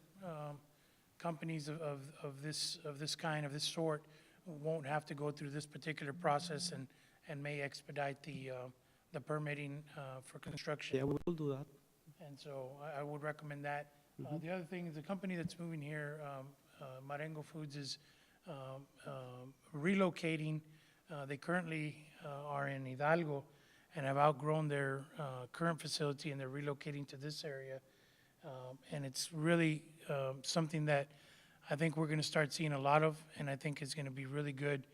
companies of this kind, of this sort, won't have to go through this particular process and may expedite the permitting for construction. Yeah, we will do that. And so I would recommend that. The other thing is the company that's moving here, Marengo Foods, is relocating. They currently are in Hidalgo and have outgrown their current facility, and they're relocating to this area. And it's really something that I think we're going to start seeing a lot of, and I think is going to be really good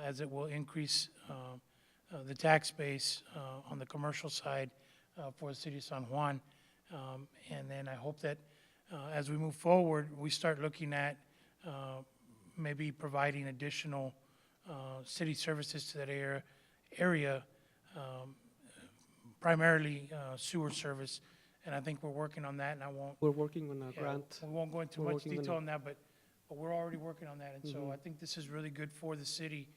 as it will increase the tax base on the commercial side for the city of San Juan. And then I hope that as we move forward, we start looking at maybe providing additional city services to that area, primarily sewer service. And I think we're working on that, and I won't. We're working on a grant. We won't go into much detail on that, but we're already working on that. And so I think this is really good for the city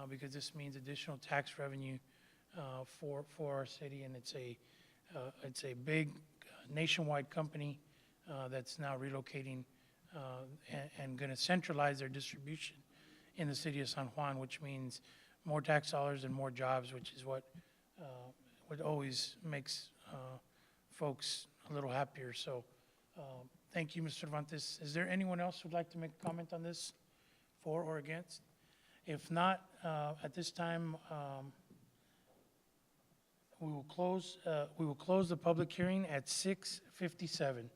because this means additional tax revenue for our city, and it's a big nationwide company that's now relocating and going to centralize their distribution in the city of San Juan, which means more tax dollars and more jobs, which is what always makes folks a little happier. So thank you, Mr. Cervantes. Is there anyone else who'd like to make a comment on this, for or against? If not, at this time, we will close the public hearing at 6:57.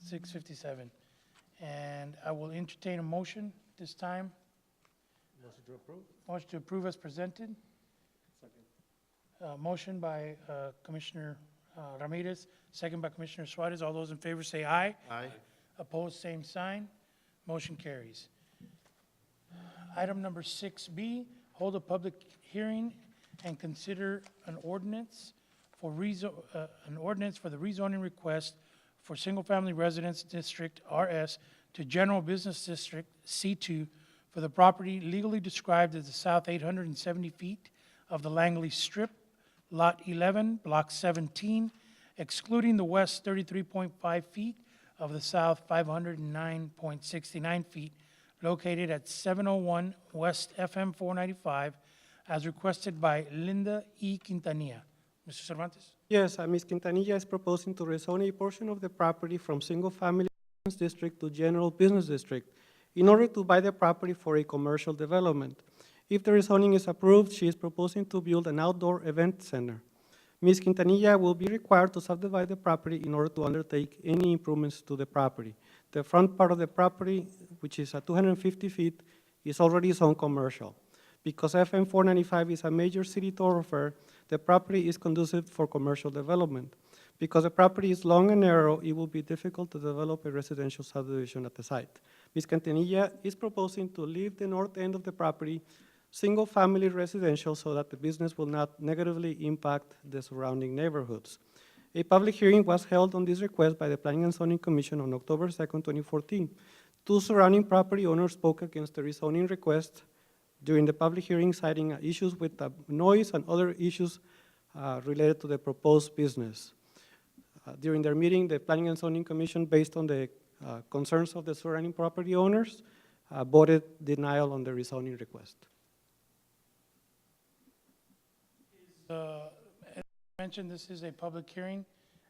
6:57. And I will entertain a motion this time. Motion to approve. Motion to approve as presented. Motion by Commissioner Ramirez, second by Commissioner Suarez. All those in favor say aye. Aye. Opposed, same sign. Motion carries. Item number 6B, hold a public hearing and consider an ordinance for the rezoning request for single-family residence district RS to general business district C2 for the property legally described as the south 870 feet of the Langley Strip, Lot 11, Block 17, excluding the west 33.5 feet of the south 509.69 feet, located at 701 West FM 495, as requested by Linda E. Quintanilla. Mr. Cervantes? Yes, Ms. Quintanilla is proposing to rezone a portion of the property from single-family residence district to general business district in order to buy the property for a commercial development. If the rezoning is approved, she is proposing to build an outdoor event center. Ms. Quintanilla will be required to subdivide the property in order to undertake any improvements to the property. The front part of the property, which is at 250 feet, is already zoned commercial. Because FM 495 is a major city thoroughfare, the property is conducive for commercial development. Because the property is long and narrow, it will be difficult to develop a residential subdivision at the site. Ms. Quintanilla is proposing to leave the north end of the property single-family residential so that the business will not negatively impact the surrounding neighborhoods. A public hearing was held on this request by the Planning and Zoning Commission on October 2nd, 2014. Two surrounding property owners spoke against the rezoning request during the public hearing, citing issues with noise and other issues related to the proposed business. During their meeting, the Planning and Zoning Commission, based on the concerns of the surrounding property owners, voted denial on the rezoning request. As mentioned, this is a public hearing,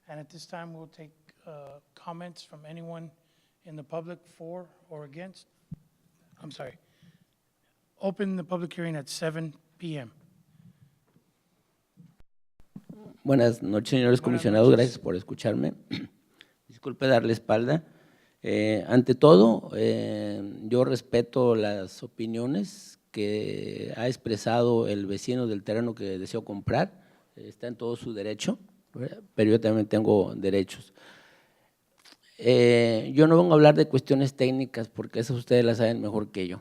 and at this time, we'll take comments from anyone in the public for or against. I'm sorry. Open the public hearing at 7 p.m. Buenas noches, señores Buenas comisionados, noches. gracias por escucharme. Disculpe darle espalda. Ante todo, yo respeto las opiniones que ha expresado el vecino del terreno que deseó comprar, está en todo su derecho, ¿verdad? Pero yo también tengo derechos. Yo no vengo a hablar de cuestiones técnicas porque esas ustedes las saben mejor que yo.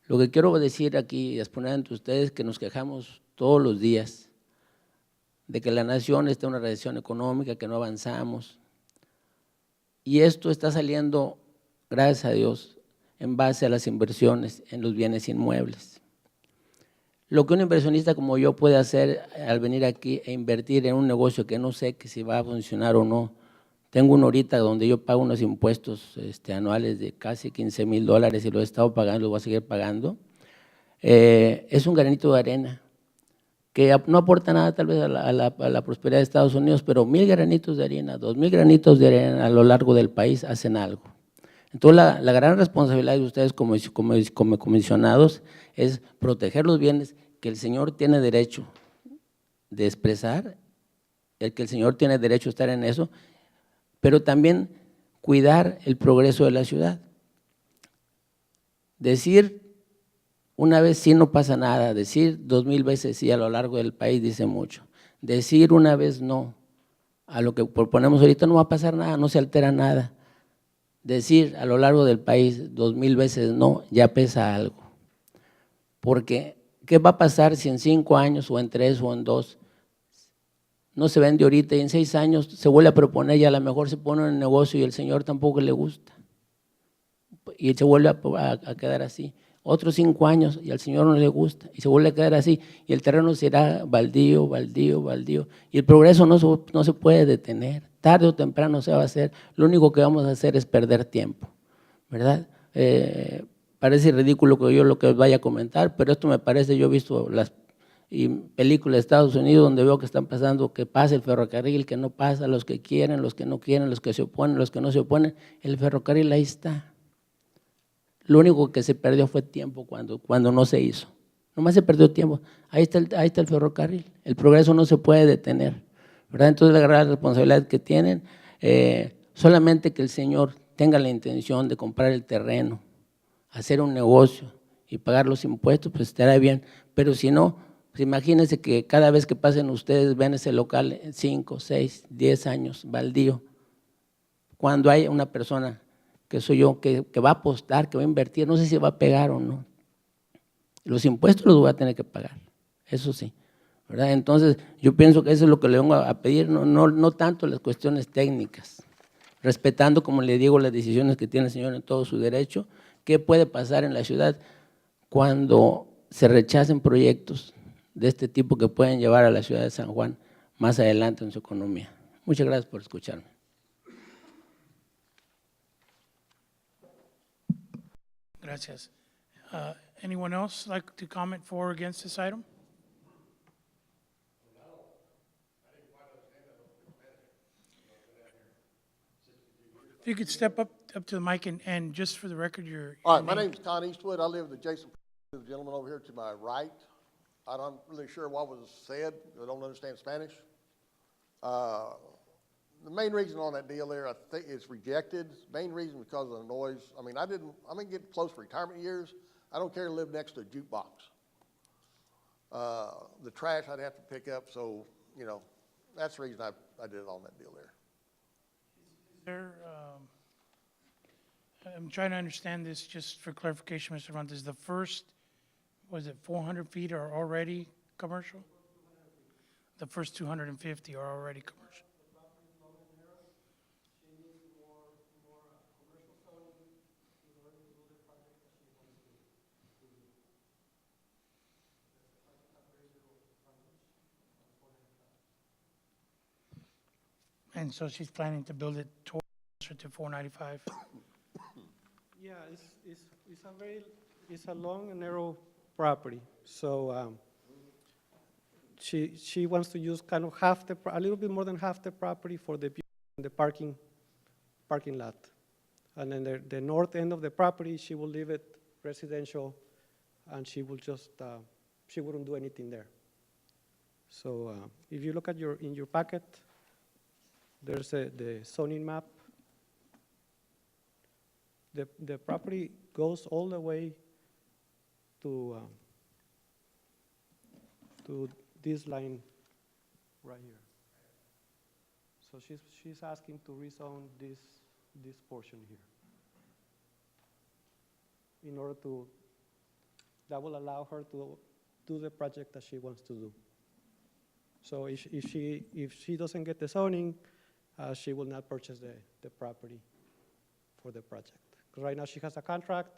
Lo que quiero decir aquí y exponer ante ustedes es que nos quejamos todos los días de que la nación está en una recesión económica, que no avanzamos. Y esto está saliendo, gracias a Dios, en base a las inversiones en los bienes inmuebles. Lo que un inversionista como yo puede hacer al venir aquí e invertir en un negocio que no sé que si va a funcionar o no. Tengo uno ahorita donde yo pago unos impuestos anuales de casi $15,000 y los he estado pagando, los voy a seguir pagando. Es un granito de arena que no aporta nada tal vez a la prosperidad de Estados Unidos, pero 1,000 granitos de arena, 2,000 granitos de arena a lo largo del país hacen algo. Entonces la gran responsabilidad de ustedes como comisionados es proteger los bienes que el señor tiene derecho de expresar, el que el señor tiene derecho a estar en eso, pero también cuidar el progreso de la ciudad. Decir una vez sí no pasa nada, decir 2,000 veces sí a lo largo del país dice mucho. Decir una vez no a lo que proponemos ahorita no va a pasar nada, no se altera nada. Decir a lo largo del país 2,000 veces no ya pesa algo. Porque, ¿qué va a pasar si en 5 años o en 3 o en 2 no se vende ahorita y en 6 años se vuelve a proponer y a lo mejor se pone en el negocio y el señor tampoco le gusta? Y se vuelve a quedar así. Otros 5 años y al señor no le gusta y se vuelve a quedar así y el terreno será baldío, baldío, baldío y el progreso no se puede detener, tarde o temprano se va a hacer, lo único que vamos a hacer es perder tiempo, ¿verdad? Parece ridículo que yo lo que vaya a comentar, pero esto me parece, yo he visto las películas de Estados Unidos donde veo que están pasando, que pasa el ferrocarril, que no pasa, los que quieren, los que no quieren, los que se oponen, los que no se oponen, el ferrocarril ahí está. Lo único que se perdió fue tiempo cuando no se hizo. Nomás se perdió tiempo. Ahí está el ferrocarril. El progreso no se puede detener, ¿verdad? Entonces la gran responsabilidad que tienen, solamente que el señor tenga la intención de comprar el terreno, hacer un negocio y pagar los impuestos, pues estará bien. Pero si no, pues imagínense que cada vez que pasen ustedes ven ese local en 5, 6, 10 años, baldío. Cuando hay una persona que soy yo, que va a apostar, que va a invertir, no sé si va a pegar o no. Los impuestos los voy a tener que pagar, eso sí, ¿verdad? Entonces, yo pienso que eso es lo que le vengo a pedir, no tanto las cuestiones técnicas, respetando, como le digo, las decisiones que tiene el señor en todo su derecho. ¿Qué puede pasar en la ciudad cuando se rechacen proyectos de este tipo que pueden llevar a la ciudad de San Juan más adelante en su economía? Muchas gracias por escucharme. Gracias. Anyone else like to comment for or against this item? If you could step up to the mic and just for the record, your All right, my name. name's Con Eastwood. I live adjacent to the gentleman over here to my right. I'm not really sure what was said. I don't understand Spanish. The main reason on that deal there, I think it's rejected. Main reason because of the noise. I mean, I'm getting close to retirement years. I don't care to live next to a jukebox. The trash I'd have to pick up, so, you know, that's the reason I did it on that deal there. There, I'm trying to understand this just for clarification, Mr. Fuentes. The first was it 400 feet are already commercial? The first 250 are already commercial. And so she's planning to build it closer to 495? Yeah, it's a very, it's a long and narrow property. So she wants to use kind of a little bit more than half the property for the parking lot. And then the north end of the property, she will leave it residential, and she will just, she wouldn't do anything there. So if you look at in your packet, there's the zoning map. The property goes all the way to this line right here. So she's asking to rezone this portion here in order to, that will allow her to do the project that she wants to do. So if she doesn't get the zoning, she will not purchase the property for the project. Because right now she has a contract.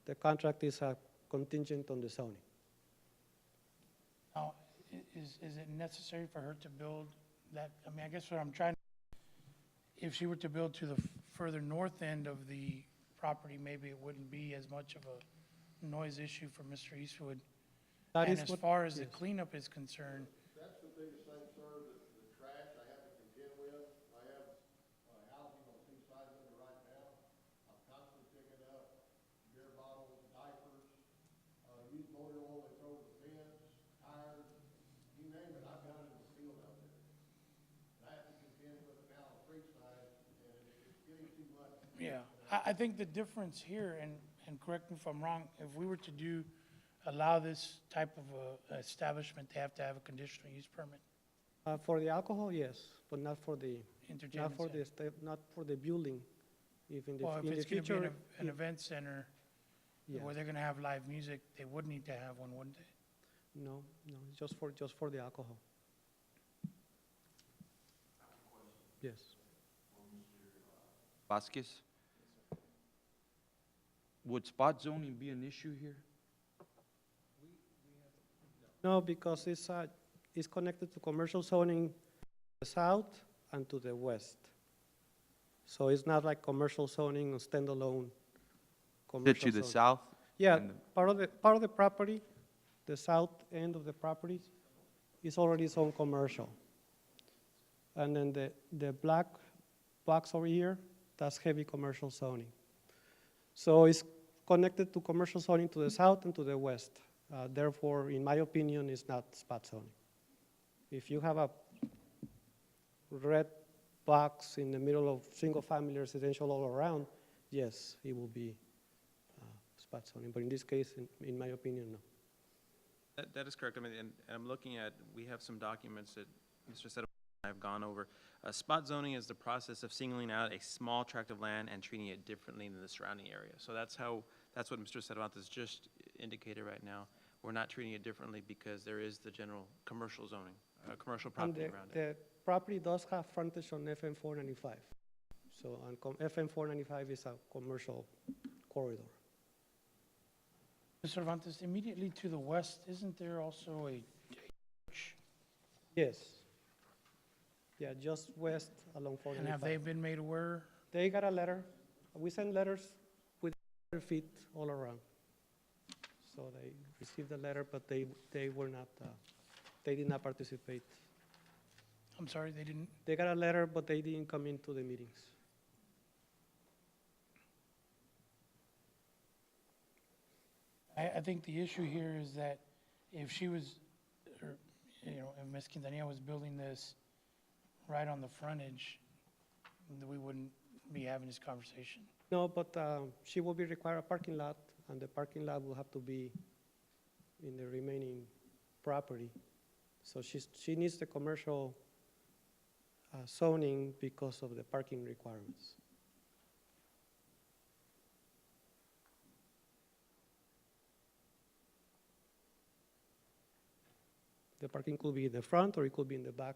The contract is contingent on the zoning. Now, is it necessary for her to build that? I mean, I guess what I'm trying, if she were to build to the further north end of the property, maybe it wouldn't be as much of a noise issue for Mr. Eastwood. That And is as what- far as the yes. cleanup is concerned, That's the biggest thing, sir, the trash I have to contend with. I have housing on two sides of it right now. I'm constantly picking up beer bottles, diapers, used motor oil that's over the fence, tires, you name it, I've got it in the field out there. And I have to contend with it now on Creekside, and it's getting too much. yeah. I think the difference here, and correct me if I'm wrong, if we were to allow this type of establishment, they have to have a conditional use permit. For the alcohol, yes, but not for the Entertainment center. not for the building. If in the Well, if in the it's going to be future, an event center yes. where they're going to have live music, they would need to have one, wouldn't they? No, it's just for the alcohol. Yes. Vasquez? Would spot zoning be an issue here? No, because it's connected to commercial zoning to the south and to the west. So it's not like commercial zoning or standalone commercial To the zoning. south? Yeah, and part of the property, the south end of the property is already zoned commercial. And then the black box over here, that's heavy commercial zoning. So it's connected to commercial zoning to the south and to the west. Therefore, in my opinion, it's not spot zoning. If you have a red box in the middle of single-family residential all around, yes, it will be spot zoning. But in this case, in my opinion, no. That is correct. I mean, and I'm looking at, we have some documents that Mr. Sedano and I have gone over. Spot zoning is the process of singling out a small tract of land and treating it differently than the surrounding area. So that's what Mr. Cervantes just indicated right now. We're not treating it differently because there is the general commercial zoning, commercial property around it. The property does have frontage on FM 495. So FM 495 is a commercial corridor. Mr. Cervantes, immediately to the west, isn't there also a church? Yes. Yeah, just west along 495. And have they been made aware? They got a letter. We send letters with 100 feet all around. So they received the letter, but they were not, they did not participate. I'm sorry, they didn't? They got a letter, but they didn't come into the meetings. I think the issue here is that if she was, or, you know, if Ms. Quintanilla was building this right on the frontage, we wouldn't be having this conversation. No, but she will be required a parking lot, and the parking lot will have to be in the remaining property. So she needs the commercial zoning because of the parking requirements. The parking could be in the front or it could be in the back.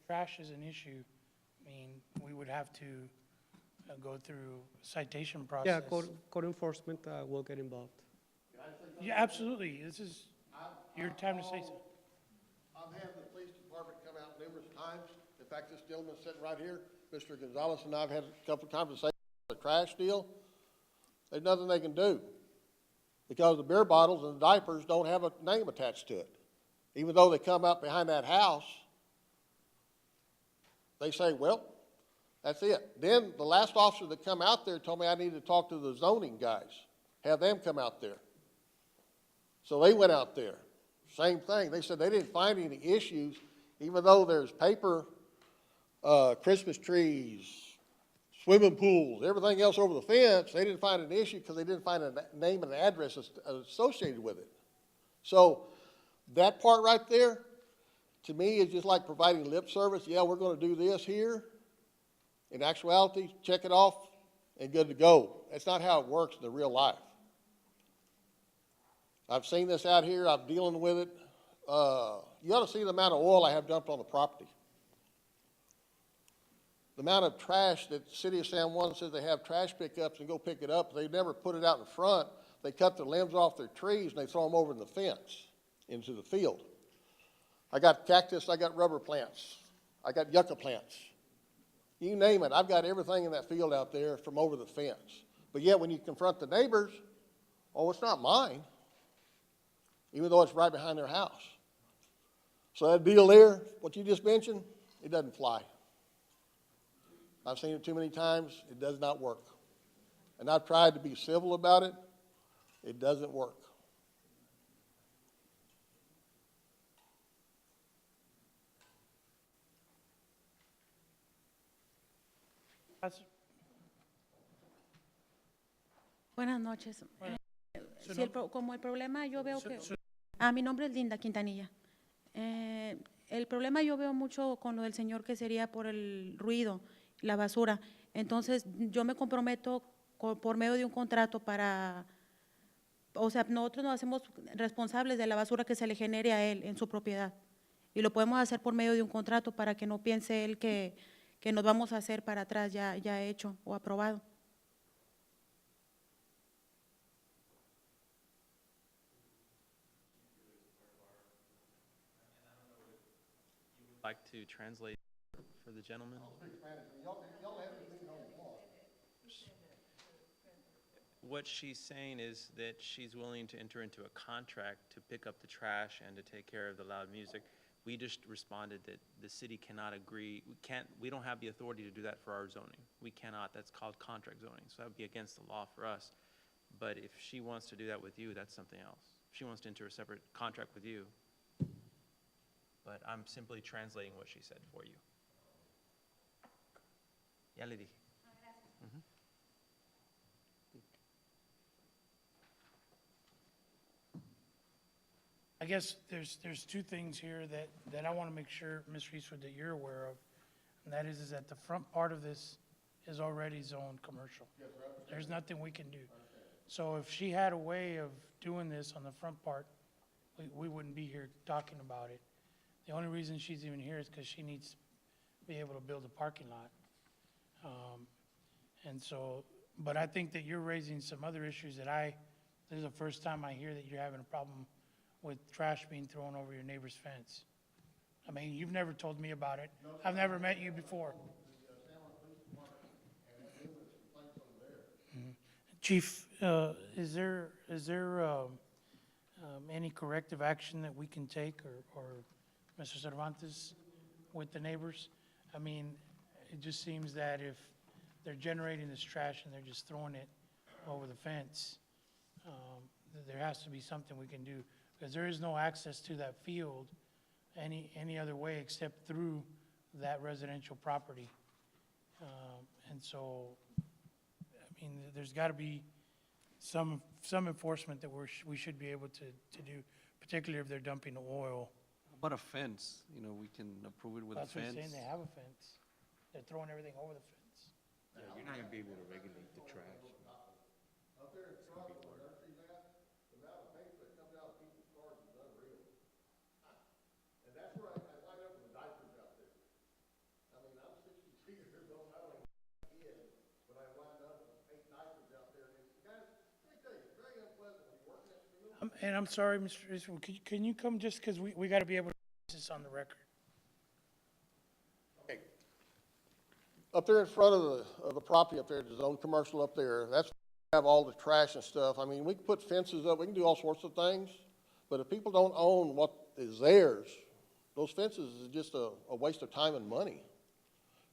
Trash is an issue. I mean, we would have to go through citation process. Yeah, code enforcement will get involved. Yeah, absolutely. This is your time to say so. I've had the police department come out numerous times. In fact, this gentleman sitting right here, Mr. Gonzalez, and I've had a couple of times to say the trash deal. There's nothing they can do because the beer bottles and the diapers don't have a name attached to it. Even though they come out behind that house, they say, well, that's it. Then the last officer that come out there told me I needed to talk to the zoning guys, have them come out there. So they went out there. Same thing. They said they didn't find any issues, even though there's paper, Christmas trees, swimming pools, everything else over the fence. They didn't find an issue because they didn't find a name and an address associated with it. So that part right there, to me, is just like providing lip service. Yeah, we're going to do this here. In actuality, check it off and good to go. That's not how it works in the real life. I've seen this out here. I'm dealing with it. You ought to see the amount of oil I have dumped on the property. The amount of trash that the city of San Juan says they have trash pickups and go pick it up. They never put it out in front. They cut the limbs off their trees and they throw them over in the fence into the field. I got cactus, I got rubber plants, I got yucca plants. You name it, I've got everything in that field out there from over the fence. But yet when you confront the neighbors, oh, it's not mine, even though it's right behind their house. So that deal there, what you just mentioned, it doesn't fly. I've seen it too many times, it does not work. And I've tried to be civil about it, it doesn't work. Buenas noches. Bueno, su Si el nombre. como el problema yo veo que... Su- Mi nombre es Linda Quintanilla. El problema yo veo mucho con lo del señor que sería por el ruido, la basura. Entonces, yo me comprometo por medio de un contrato para... O sea, nosotros nos hacemos responsables de la basura que se le genere a él en su propiedad. Y lo podemos hacer por medio de un contrato para que no piense él que nos vamos a hacer para atrás ya hecho o aprobado. Like to translate for the gentleman? What she's saying is that she's willing to enter into a contract to pick up the trash and to take care of the loud music. We just responded that the city cannot agree, we don't have the authority to do that for our zoning. We cannot, that's called contract zoning, so that would be against the law for us. But if she wants to do that with you, that's something else. If she wants to enter a separate contract with you. But I'm simply translating what she said for you. Ya le dije. I guess there's two things here that I want to make sure, Ms. Reeswood, that you're aware of. And that is that the front part of this is already zoned commercial. There's nothing we can do. So if she had a way of doing this on the front part, we wouldn't be here talking about it. The only reason she's even here is because she needs to be able to build a parking lot. And so, but I think that you're raising some other issues that this is the first time I hear that you're having a problem with trash being thrown over your neighbor's fence. I mean, you've never told me about it. I've never met you before. Mhm. Chief, is there any corrective action that we can take, or Mr. Cervantes, with the neighbors? I mean, it just seems that if they're generating this trash and they're just throwing it over the fence, there has to be something we can do, because there is no access to that field any other way except through that residential property. And so, I mean, there's got to be some enforcement that we should be able to do, particularly if they're dumping oil. How about a fence? You know, we can approve it with a That's what I'm fence. saying, they have a fence. They're throwing everything over the fence. Yeah, you're not gonna be able to regulate the trash. Up there in front of the nursery's at, the amount of paper that comes out of people's cars is unreal. And that's where I wind up with diapers out there. I mean, I'm 63 years old, I don't have a kid, but I wind up with 8 diapers out there, and it's, guys, let me tell you, it's very unpleasant when you're working at the facility. And I'm sorry, Mr. Israel, can you come just because we got to be able to put this on the record? Okay. Up there in front of the property up there, the zone commercial up there, that's have all the trash and stuff. I mean, we can put fences up, we can do all sorts of things, but if people don't own what is theirs, those fences is just a waste of time and money.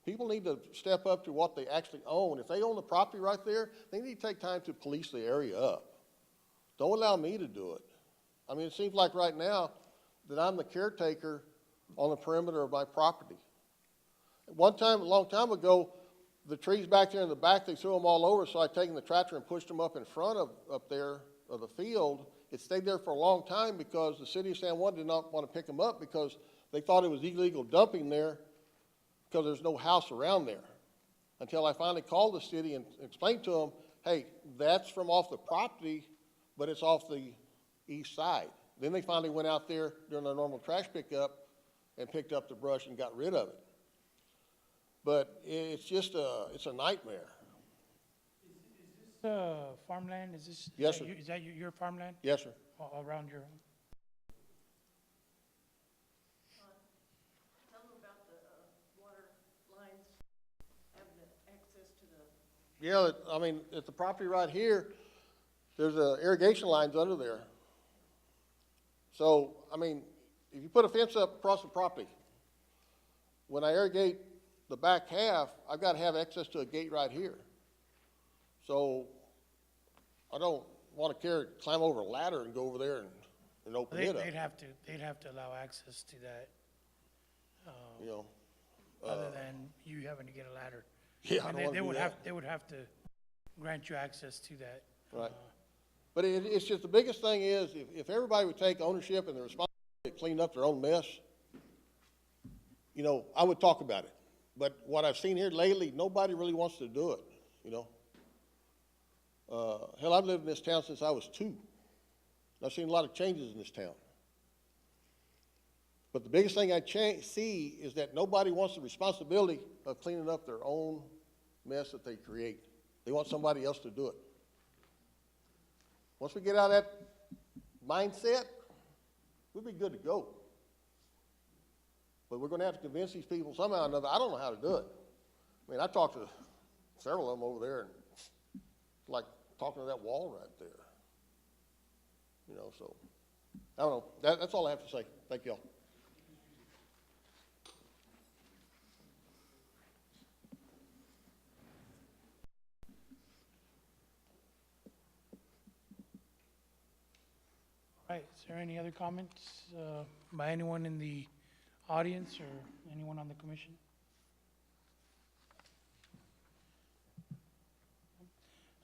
People need to step up to what they actually own. If they own the property right there, they need to take time to police the area up. Don't allow me to do it. I mean, it seems like right now that I'm the caretaker on the perimeter of my property. One time, a long time ago, the trees back there in the back, they threw them all over, so I taken the tractor and pushed them up in front of, up there of the field. It stayed there for a long time because the city of San Juan did not want to pick them up because they thought it was illegal dumping there because there's no house around there. Until I finally called the city and explained to them, hey, that's from off the property, but it's off the east side. Then they finally went out there during their normal trash pickup and picked up the brush and got rid of it. But it's just it's a nightmare. Is this farmland? Is this? Yes, sir. Is that your farmland? Yes, sir. Around your home? Tell them about the water lines, having access to the. Yeah, I mean, at the property right here, there's irrigation lines under there. So, I mean, if you put a fence up across the property, when I irrigate the back half, I've got to have access to a gate right here. So, I don't want to climb over a ladder and go over there and open it up. They'd have to allow access to that. You know. Other than you having to get a ladder. Yeah, I And don't want to do that. They would have to grant you access to that. Right. But it's just, the biggest thing is, if everybody would take ownership and the responsibility to clean up their own mess, you know, I would talk about it. But what I've seen here lately, nobody really wants to do it, you know. Hell, I've lived in this town since I was 2. I've seen a lot of changes in this town. But the biggest thing I see is that nobody wants the responsibility of cleaning up their own mess that they create. They want somebody else to do it. Once we get out of that mindset, we'll be good to go. But we're going to have to convince these people somehow or another. I don't know how to do it. I mean, I talked to several of them over there, and it's like talking to that wall right there. You know, so I don't know. That's all I have to say. Thank y'all. All right, is there any other comments by anyone in the audience or anyone on the commission?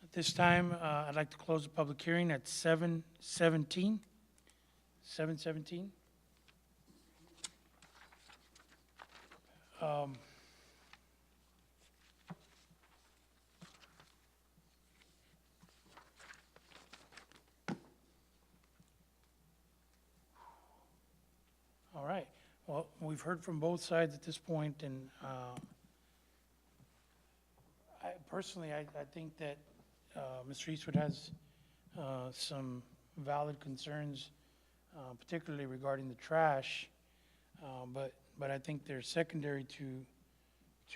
At this time, I'd like to close the public hearing at 7:17. 7:17. All right. Well, we've heard from both sides at this point, and I think that Mr. Eastwood has some valid concerns, particularly regarding the trash, but I think they're secondary to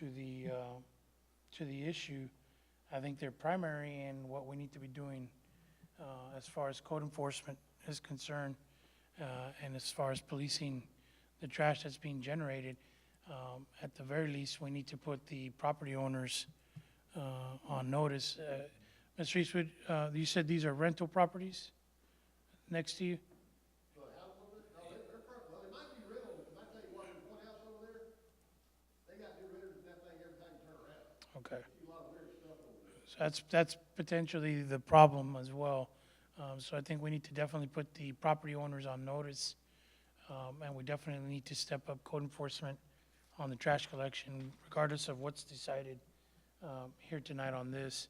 the issue. I think they're primary in what we need to be doing as far as code enforcement is concerned, and as far as policing the trash that's being generated. At the very least, we need to put the property owners on notice. Mr. Eastwood, you said these are rental properties next to you? So the house over there? No, well, they might be rental, because I tell you what, there's one house over there, they got new renters in that thing every time you turn around. Okay. You see a lot of weird stuff over there. So that's potentially the problem as well. So I think we need to definitely put the property owners on notice, and we definitely need to step up code enforcement on the trash collection, regardless of what's decided here tonight on this.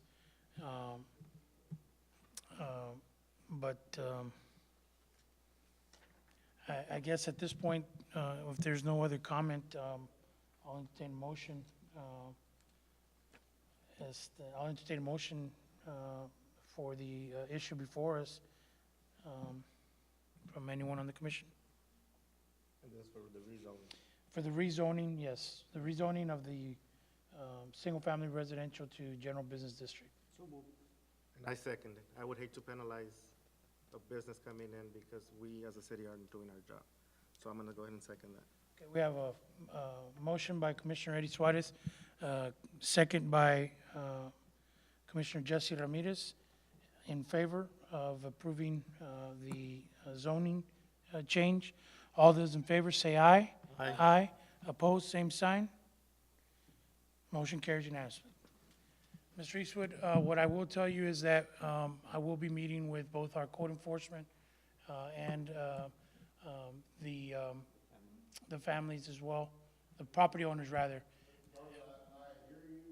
But I guess at this point, if there's no other comment, I'll entertain a motion. I'll entertain a motion for the issue before us from anyone on the commission. And that's for the rezoning. For the rezoning, yes, the rezoning of the single-family residential to general business district. And I second it. I would hate to penalize a business coming in because we as a city aren't doing our job. So I'm gonna go ahead and second that. Okay, we have a motion by Commissioner Eddie Suarez, second by Commissioner Jesse Ramirez, in favor of approving the zoning change. All those in favor say aye. Aye. Aye. Opposed, same sign. Motion carries unanimously. Mr. Eastwood, what I will tell you is that I will be meeting with both our code enforcement and the families as well, the property owners rather. I hear you,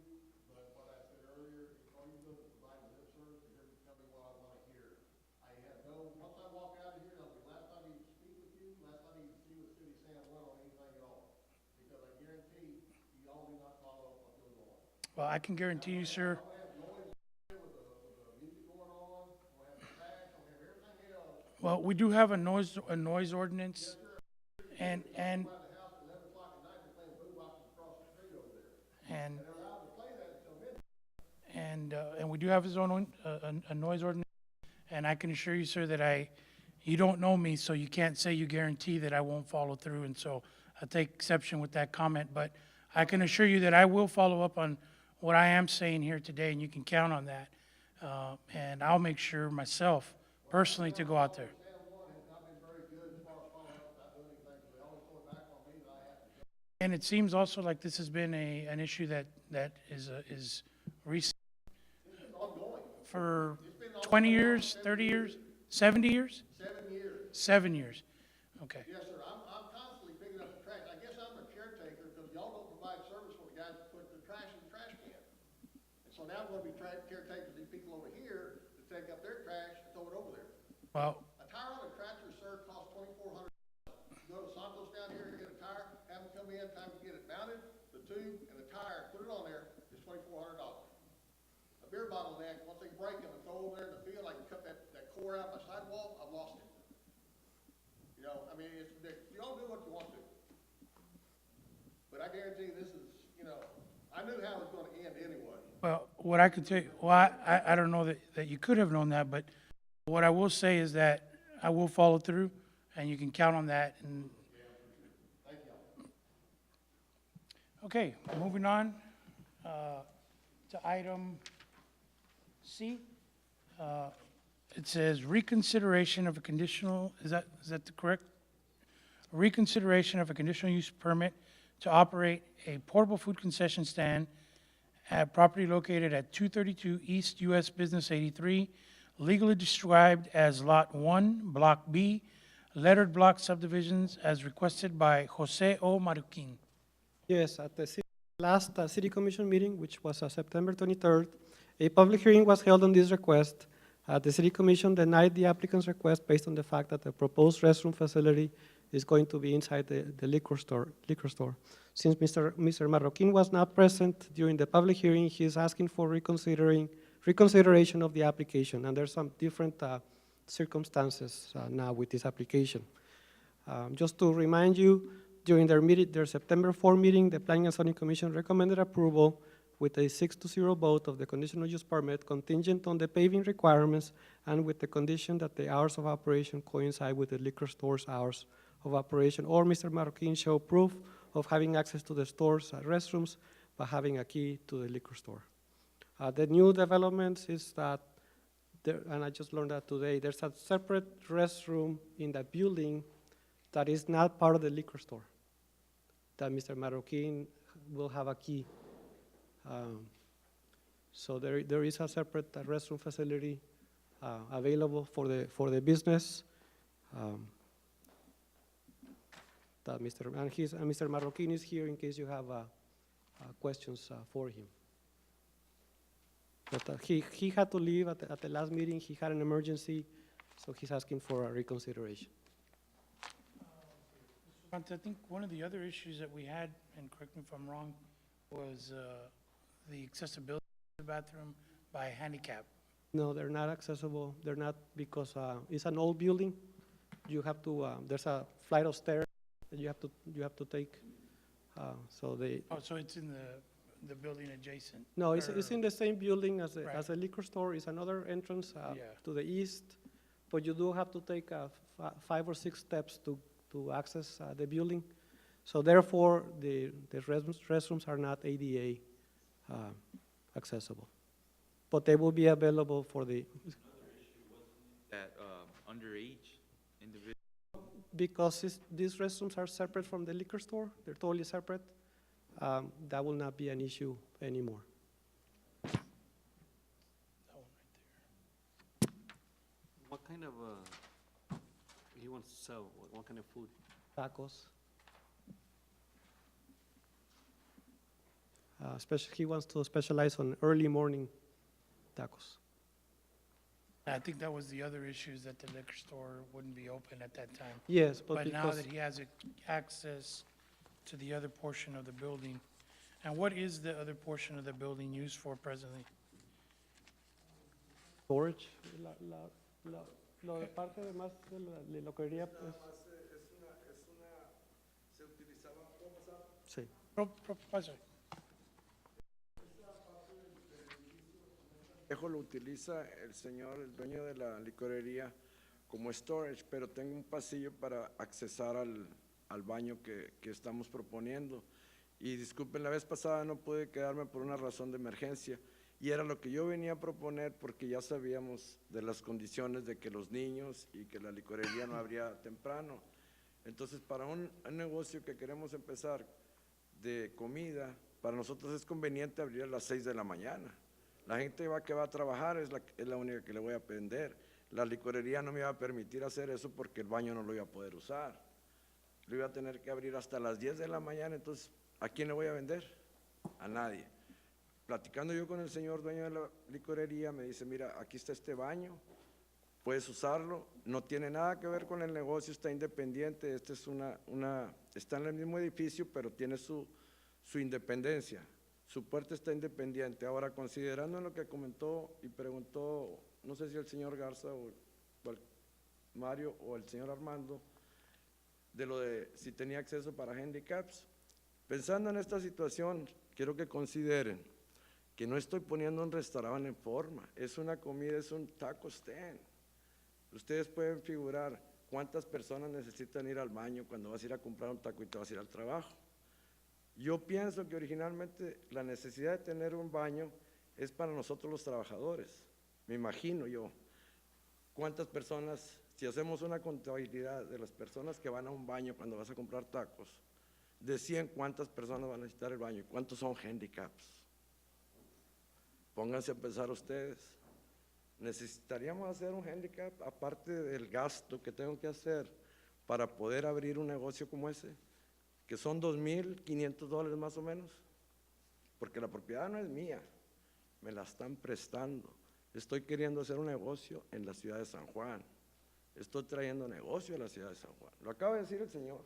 but what I said earlier, before you go to provide lip service, you're gonna tell me what I wanna hear. I have no, once I walk out of here, that'll be the last time I even speak with you, last time I even see what City San Juan on anything at all. Because I guarantee you all do not follow up what goes on. Well, I can guarantee you, sir, I'm gonna have noise with the music going on, I'm gonna have the trash, I'm gonna have everything else. well, we do have a noise ordinance, and Out of the house at 11 o'clock at night, they're playing boo-boxes across the street over there. and And they're allowed to play that until midnight. and we do have a noise ordinance, and I can assure you, sir, that you don't know me, so you can't say you guarantee that I won't follow through, and so I take exception with that comment, but I can assure you that I will follow up on what I am saying here today, and you can count on that. And I'll make sure myself, personally, to go out there. San Juan has not been very good as far as following up, not doing anything, so they always throw it back on me that I have to go. And it seems also like this has been an issue that is recent This is ongoing. for It's been 20 years, 30 years, 70 years? 7 years. 7 years. Okay. Yes, sir, I'm constantly picking up the trash. I guess I'm a caretaker because y'all don't provide service for the guys that put the trash in the trash can. And so now I'm gonna be caretakers, these people over here to take up their trash and throw it over there. Well, A tire on a tractor, sir, costs $2,400. You go to Santos down here and get a tire, have them come in, time to get it mounted, the tube and the tire, put it on there, is $2,400. A beer bottle neck, once they break them and throw over there in the field, I can cut that core out my sidewall, I've lost it. You know, I mean, it's ridiculous. You all do what you want to. But I guarantee this is, you know, I knew how it was gonna end anyway. well, what I could tell you, well, I don't know that you could have known that, but what I will say is that I will follow through, and you can count on that. And Thank you. okay, moving on to item C. It says reconsideration of a conditional, is that the correct? Reconsideration of a conditional use permit to operate a portable food concession stand at property located at 232 East US Business 83, legally described as Lot 1, Block B, lettered block subdivisions as requested by Jose O. Maruquin. Yes, at the last city commission meeting, which was September 23rd, a public hearing was held on this request. The city commission denied the applicant's request based on the fact that the proposed restroom facility is going to be inside the liquor store. Since Mr. Marroquin was not present during the public hearing, he is asking for reconsideration of the application, and there's some different circumstances now with this application. Just to remind you, during their September 4 meeting, the Planning and Zoning Commission recommended approval with a 6-0 vote of the conditional use permit contingent on the paving requirements and with the condition that the hours of operation coincide with the liquor store's hours of operation, or Mr. Marroquin show proof of having access to the store's restrooms by having a key to the liquor store. The new developments is that, and I just learned that today, there's a separate restroom in that building that is not part of the liquor store, that Mr. Marroquin will have a key. So there is a separate restroom facility available for the business. That Mr. Marroquin is here in case you have questions for him. But he had to leave at the last meeting. He had an emergency, so he's asking for a reconsideration. I think one of the other issues that we had, and correct me if I'm wrong, was the accessibility of the bathroom by handicap. No, they're not accessible. They're not because it's an old building. You have to, there's a flight of stairs that you have to take. So they, Oh, so it's in the building adjacent? no, it's or- in the same building as Right. a liquor store. It's another entrance Yeah. to the east, but you do have to take 5 or 6 steps to access the building. So therefore, the restrooms are not ADA accessible. But they will be available for the, That underage individual. because these restrooms are separate from the liquor store, they're totally separate, that will not be an issue anymore. That one right there. What kind of, he wants to sell, what kind of food? Tacos. He wants to specialize on early morning tacos. I think that was the other issue, is that the liquor store wouldn't be open at that time. Yes, but But now because, that he has access to the other portion of the building, and what is the other portion of the building used for presently? storage, la parte de más de lo que quería, pues, sí. Pasa. Lo utiliza el señor, el dueño de la licorería, como storage, pero tengo un pasillo para accesar al baño que estamos proponiendo. Y disculpen, la vez pasada no pude quedarme por una razón de emergencia, y era lo que yo venía a proponer porque ya sabíamos de las condiciones de que los niños y que la licorería no abría temprano. Entonces, para un negocio que queremos empezar de comida, para nosotros es conveniente abrir a las 6 de la mañana. La gente que va a trabajar es la única que le voy a vender. La licorería no me iba a permitir hacer eso porque el baño no lo iba a poder usar. Lo iba a tener que abrir hasta las 10 de la mañana, entonces, ¿a quién le voy a vender? A nadie. Platicando yo con el señor dueño de la licorería, me dice, mira, aquí está este baño, puedes usarlo, no tiene nada que ver con el negocio, está independiente, este es está en el mismo edificio, pero tiene su independencia. Su puerta está independiente. Ahora, considerando lo que comentó y preguntó, no sé si el señor Garza o Mario o el señor Armando, de lo de si tenía acceso para handicaps, pensando en esta situación, quiero que consideren que no estoy poniendo un restaurante en forma, es una comida, es un taco stand. Ustedes pueden figurar cuántas personas necesitan ir al baño cuando vas a ir a comprar un taco y te vas a ir al trabajo. Yo pienso que originalmente la necesidad de tener un baño es para nosotros los trabajadores. Me imagino yo cuántas personas, si hacemos una contabilidad de las personas que van a un baño cuando vas a comprar tacos, de 100, ¿cuántas personas van a necesitar el baño? ¿Cuántos son handicaps? Pónganse a pensar ustedes. ¿Necesitaríamos hacer un handicap aparte del gasto que tengo que hacer para poder abrir un negocio como ese? Que son $2,500 más o menos, porque la propiedad no es mía, me la están prestando. Estoy queriendo hacer un negocio en la ciudad de San Juan, estoy trayendo negocio a la ciudad de San Juan. Lo acaba de decir el señor.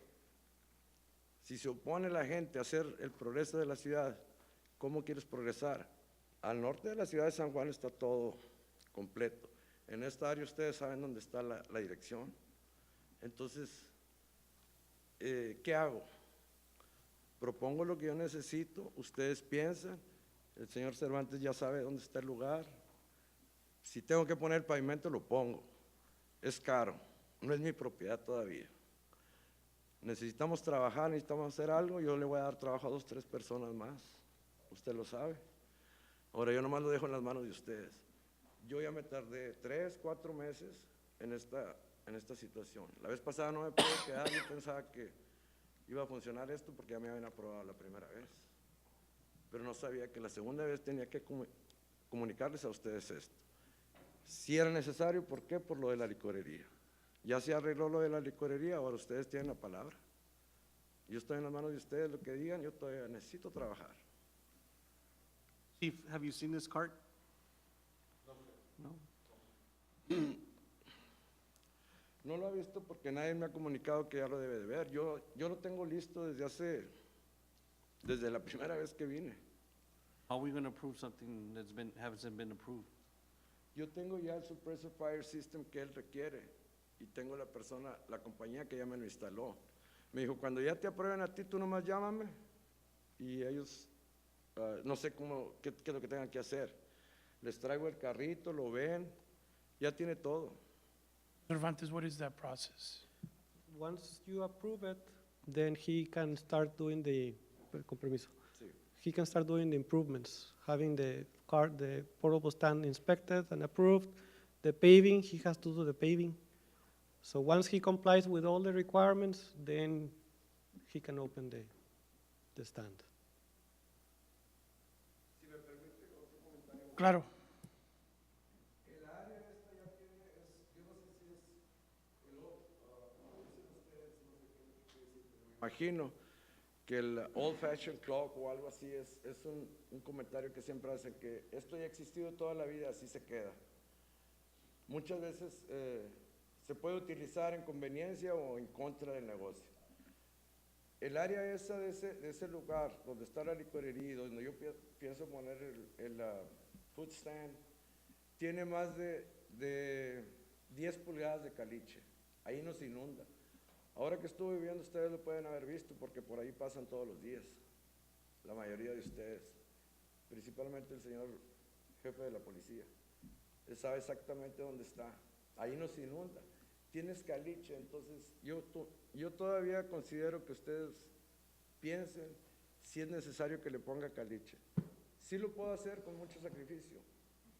Si se opone la gente a hacer el progreso de la ciudad, ¿cómo quieres progresar? Al norte de la ciudad de San Juan está todo completo. En esta área ustedes saben dónde está la dirección. Entonces, ¿qué hago? Propongo lo que yo necesito, ustedes piensan, el señor Cervantes ya sabe dónde está el lugar. Si tengo que poner pavimento, lo pongo. Es caro, no es mi propiedad todavía. Necesitamos trabajar, necesitamos hacer algo, yo le voy a dar trabajo a 2 o 3 personas más, usted lo sabe. Ahora yo nomás lo dejo en las manos de ustedes. Yo ya me tardé 3, 4 meses en esta situación. La vez pasada no me pude quedar, yo pensaba que iba a funcionar esto porque ya me habían aprobado la primera vez, pero no sabía que la segunda vez tenía que comunicarles a ustedes esto. Si era necesario, ¿por qué? Por lo de la licorería. Ya se arregló lo de la licorería, ahora ustedes tienen la palabra. Yo estoy en las manos de ustedes, lo que digan, yo todavía necesito trabajar. Chief, have you seen this cart? No? No lo ha visto porque nadie me ha comunicado que ya lo debe de ver. Yo lo tengo listo desde la primera vez que vine. How are we gonna approve something hasn't been approved? Yo tengo ya el suppressor fire system que él requiere y tengo la compañía que ya me lo instaló. Me dijo, cuando ya te aprueben a ti, tú nomás llámame y ellos, no sé qué es lo que tengan que hacer. Les traigo el carrito, lo ven, ya tiene todo. Cervantes, what is that process? Once you approve it, then he can start doing con permiso. Sí. He can start doing the improvements, having the portable stand inspected and approved. The paving, he has to do the paving. So once he complies with all the requirements, then he can open the stand. Claro. El área esta ya tiene, yo no sé si es dicen ustedes, no sé qué decir, pero me imagino que el old fashioned clock o algo así es un comentario que siempre hacen, que esto ya ha existido toda la vida, así se queda. Muchas veces se puede utilizar en conveniencia o en contra del negocio. El área esa de ese lugar, donde está la licorería, donde yo pienso poner el food stand, tiene más de 10 pulgadas de caliche. Ahí no se inunda. Ahora que estuve viviendo, ustedes lo pueden haber visto porque por ahí pasan todos los días, la mayoría de ustedes, principalmente el señor jefe de la policía. Él sabe exactamente dónde está. Ahí no se inunda. Tienes caliche, entonces yo todavía considero que ustedes piensen si es necesario que le ponga caliche. Sí lo puedo hacer con mucho sacrificio,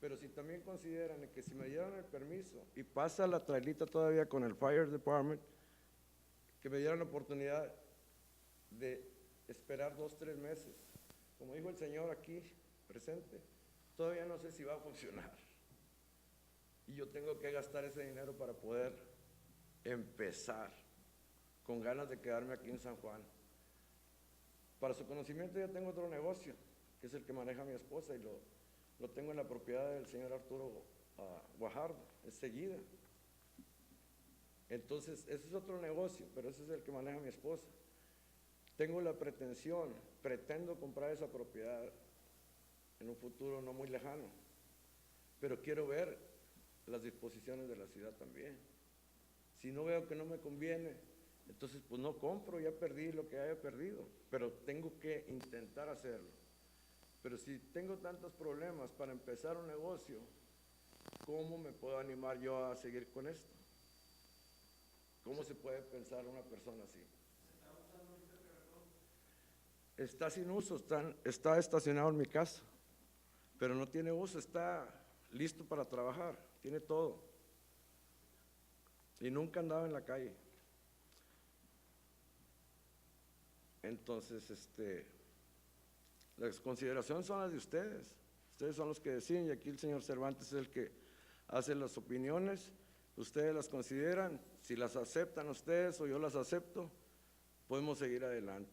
pero si también consideran que si me dieran el permiso y pasa la trailita todavía con el Fire Department, que me dieran la oportunidad de esperar 2 o 3 meses. Como dijo el señor aquí presente, todavía no sé si va a funcionar. Y yo tengo que gastar ese dinero para poder empezar con ganas de quedarme aquí en San Juan. Para su conocimiento, ya tengo otro negocio, que es el que maneja mi esposa, y lo tengo en la propiedad del señor Arturo Guajardo, es seguida. Entonces, ese es otro negocio, pero ese es el que maneja mi esposa. Tengo la pretendo comprar esa propiedad en un futuro no muy lejano, pero quiero ver las disposiciones de la ciudad también. Si no veo que no me conviene, entonces pues no compro, ya perdí lo que haya perdido, pero tengo que intentar hacerlo. Pero si tengo tantos problemas para empezar un negocio, ¿cómo me puedo animar yo a seguir con esto? ¿Cómo se puede pensar una persona así? Está sin uso, está estacionado en mi casa, pero no tiene uso, está listo para trabajar, tiene todo. Y nunca andaba en la calle. Entonces, las consideraciones son las de ustedes. Ustedes son los que deciden, y aquí el señor Cervantes es el que hace las opiniones. Ustedes las consideran, si las aceptan ustedes o yo las acepto, podemos seguir adelante.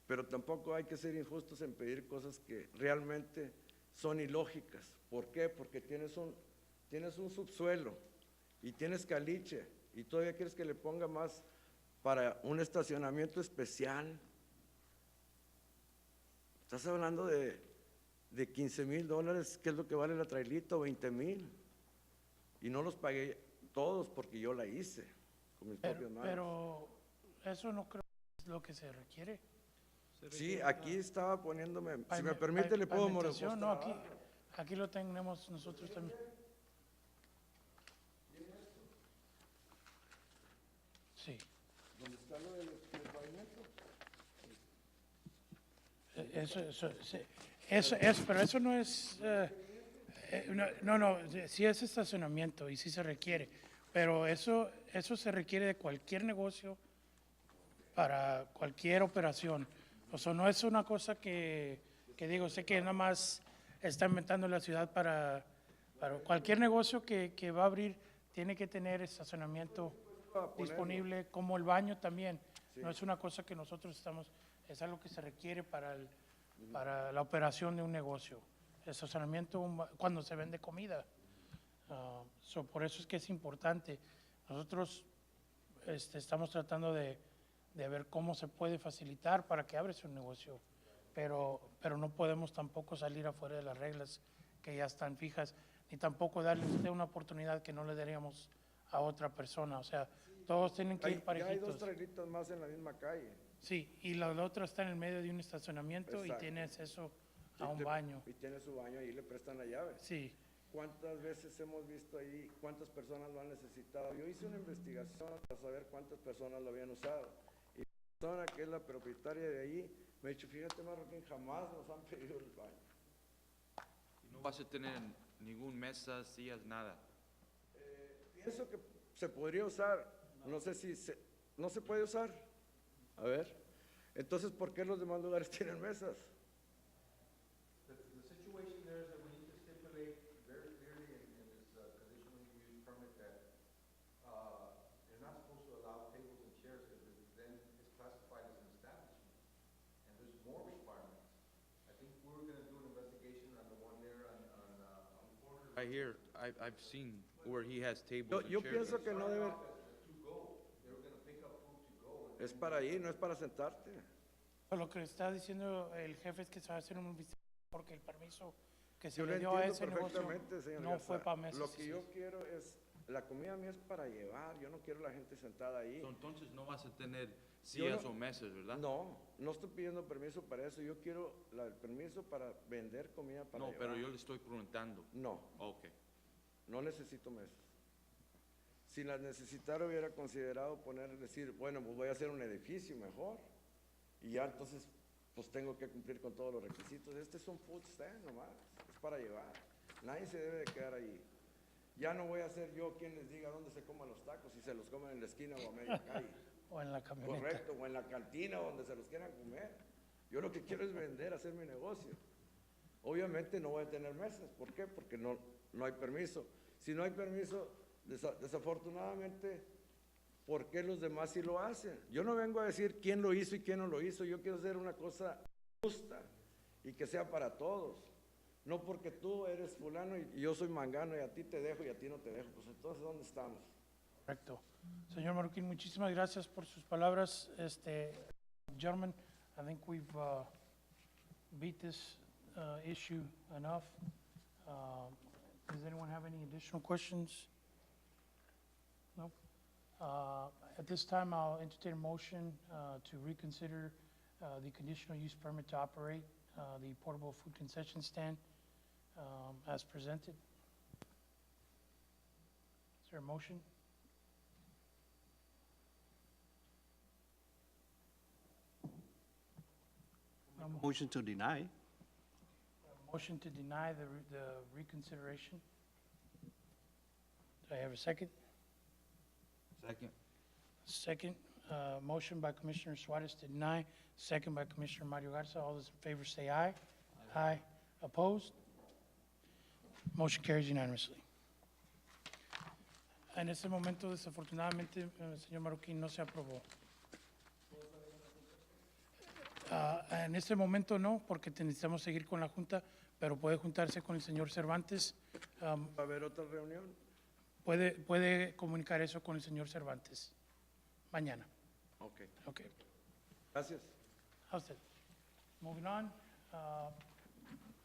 Pero tampoco hay que ser injustos en pedir cosas que realmente son ilógicas. ¿Por qué? Porque tienes un subsuelo y tienes caliche y todavía quieres que le ponga más para un estacionamiento especial. Estás hablando de $15,000, ¿qué es lo que vale la trailita? O 20,000. Y no los pagué todos porque yo la hice con mis propias manos. Pero eso no creo que es lo que se requiere. Sí, aquí estaba poniéndome, si me permite le puedo mostrar. No, aquí lo tenemos nosotros también. Sí. ¿Dónde está lo del pavimento? Pero eso no es, no, sí es estacionamiento y sí se requiere, pero eso se requiere de cualquier negocio para cualquier operación. O sea, no es una cosa que digo, sé que nada más está inventando la ciudad para cualquier negocio que va a abrir, tiene que tener estacionamiento disponible, como el baño también. Sí. No es una cosa que nosotros es algo que se requiere para la operación de un negocio. El estacionamiento cuando se vende comida. So por eso es que es importante. Nosotros estamos tratando de ver cómo se puede facilitar para que abres un negocio, pero no podemos tampoco salir afuera de las reglas que ya están fijas, ni tampoco darle a usted una oportunidad que no le daríamos a otra persona. O sea, todos tienen que ir Ya hay dos parejitos. trailitos más en la misma calle. Sí, y la otra está en el medio de un estacionamiento y Exacto. tiene acceso a un baño. Y tiene su baño y le prestan la llave. Sí. ¿Cuántas veces hemos visto ahí cuántas personas lo han necesitado? Yo hice una investigación para saber cuántas personas lo habían usado. Y la persona que es la propietaria de ahí me ha dicho, fíjate, Marroquín, jamás nos han pedido el baño. Y no vas a tener ningún mesa, sillas, nada. Pienso que se podría usar, no sé si no se puede usar. A ver, entonces, ¿por qué los demás lugares tienen mesas? The situation there is that we need to stipulate very clearly in this conditional use permit that they're not supposed to allow tables and chairs because then it's classified as an establishment. And there's more requirements. I think we're going to do an investigation on the one there on the corner. Right here, I've seen where he has tables and Yo chairs. pienso que no debe, To go, they were going to pick up food to go. es para ir, no es para sentarte. Lo que está diciendo el jefe es que se va a hacer un porque el permiso que se Yo lo le dio a entiendo ese negocio perfectamente, señor no Garza. fue para mesas. Lo que yo quiero es, la comida mía es para llevar, yo no quiero la gente sentada ahí. So, entonces no vas a tener sillas no- o mesas, ¿verdad? No, no estoy pidiendo permiso para eso, yo quiero el permiso para vender comida para No, llevar. pero yo le estoy preguntando. No, Ok. no necesito mesas. Si las necesitara hubiera considerado decir, bueno, pues voy a hacer un edificio mejor. Y ya entonces, pues tengo que cumplir con todos los requisitos. Este es un food stand nomás, es para llevar. Nadie se debe de quedar ahí. Ya no voy a ser yo quien les diga dónde se coman los tacos, si se los comen en la esquina o a media calle. O en la camioneta. Correcto, o en la cantina donde se los quieran comer. Yo lo que quiero es vender, hacer mi negocio. Obviamente no voy a tener mesas. ¿Por qué? Porque no hay permiso. Si no hay permiso, desafortunadamente, ¿por qué los demás sí lo hacen? Yo no vengo a decir quién lo hizo y quién no lo hizo. Yo quiero hacer una cosa justa y que sea para todos. No porque tú eres fulano y yo soy mangano y a ti te dejo y a ti no te dejo. Pues entonces, ¿dónde estamos? Correcto. Señor Marroquín, muchísimas gracias por sus palabras. Gentlemen, I think we've beat this issue enough. Does anyone have any additional questions? No? At this time, I'll entertain a motion to reconsider the conditional use permit to operate the portable food concession stand as presented. Is there a motion? Motion to deny. Motion to deny the reconsideration. Do I have a second? Second. Second, motion by Commissioner Suarez to deny, second by Commissioner Mario Garza. All those in favor say aye. Aye. Opposed? Motion carries unanimously. En este momento, desafortunadamente, señor Marroquín, no se aprobó. En este momento no, porque necesitamos seguir con la Junta, pero puede juntarse con el señor Cervantes. ¿Va a haber otra reunión? Puede comunicar eso con el señor Cervantes mañana. Ok. Okay. Gracias. How's that? Moving on.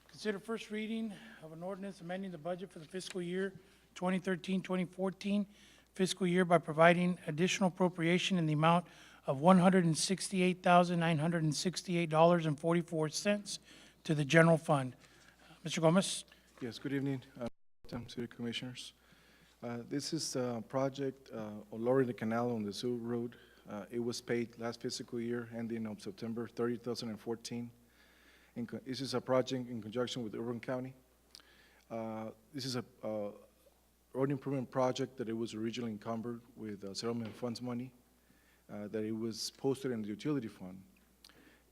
Consider first reading of an ordinance amending the budget for the fiscal year 2013-2014 fiscal year by providing additional appropriation in the amount of $168,968.44 to the general fund. Mr. Gomez? Yes, good evening, City Commissioners. This is a project on lowering the canal on the Zoo Road. It was paid last fiscal year, ending on September 30, 2014. This is a project in conjunction with Urban County. This is a road improvement project that it was originally encumbered with settlement funds money, that it was posted in the utility fund.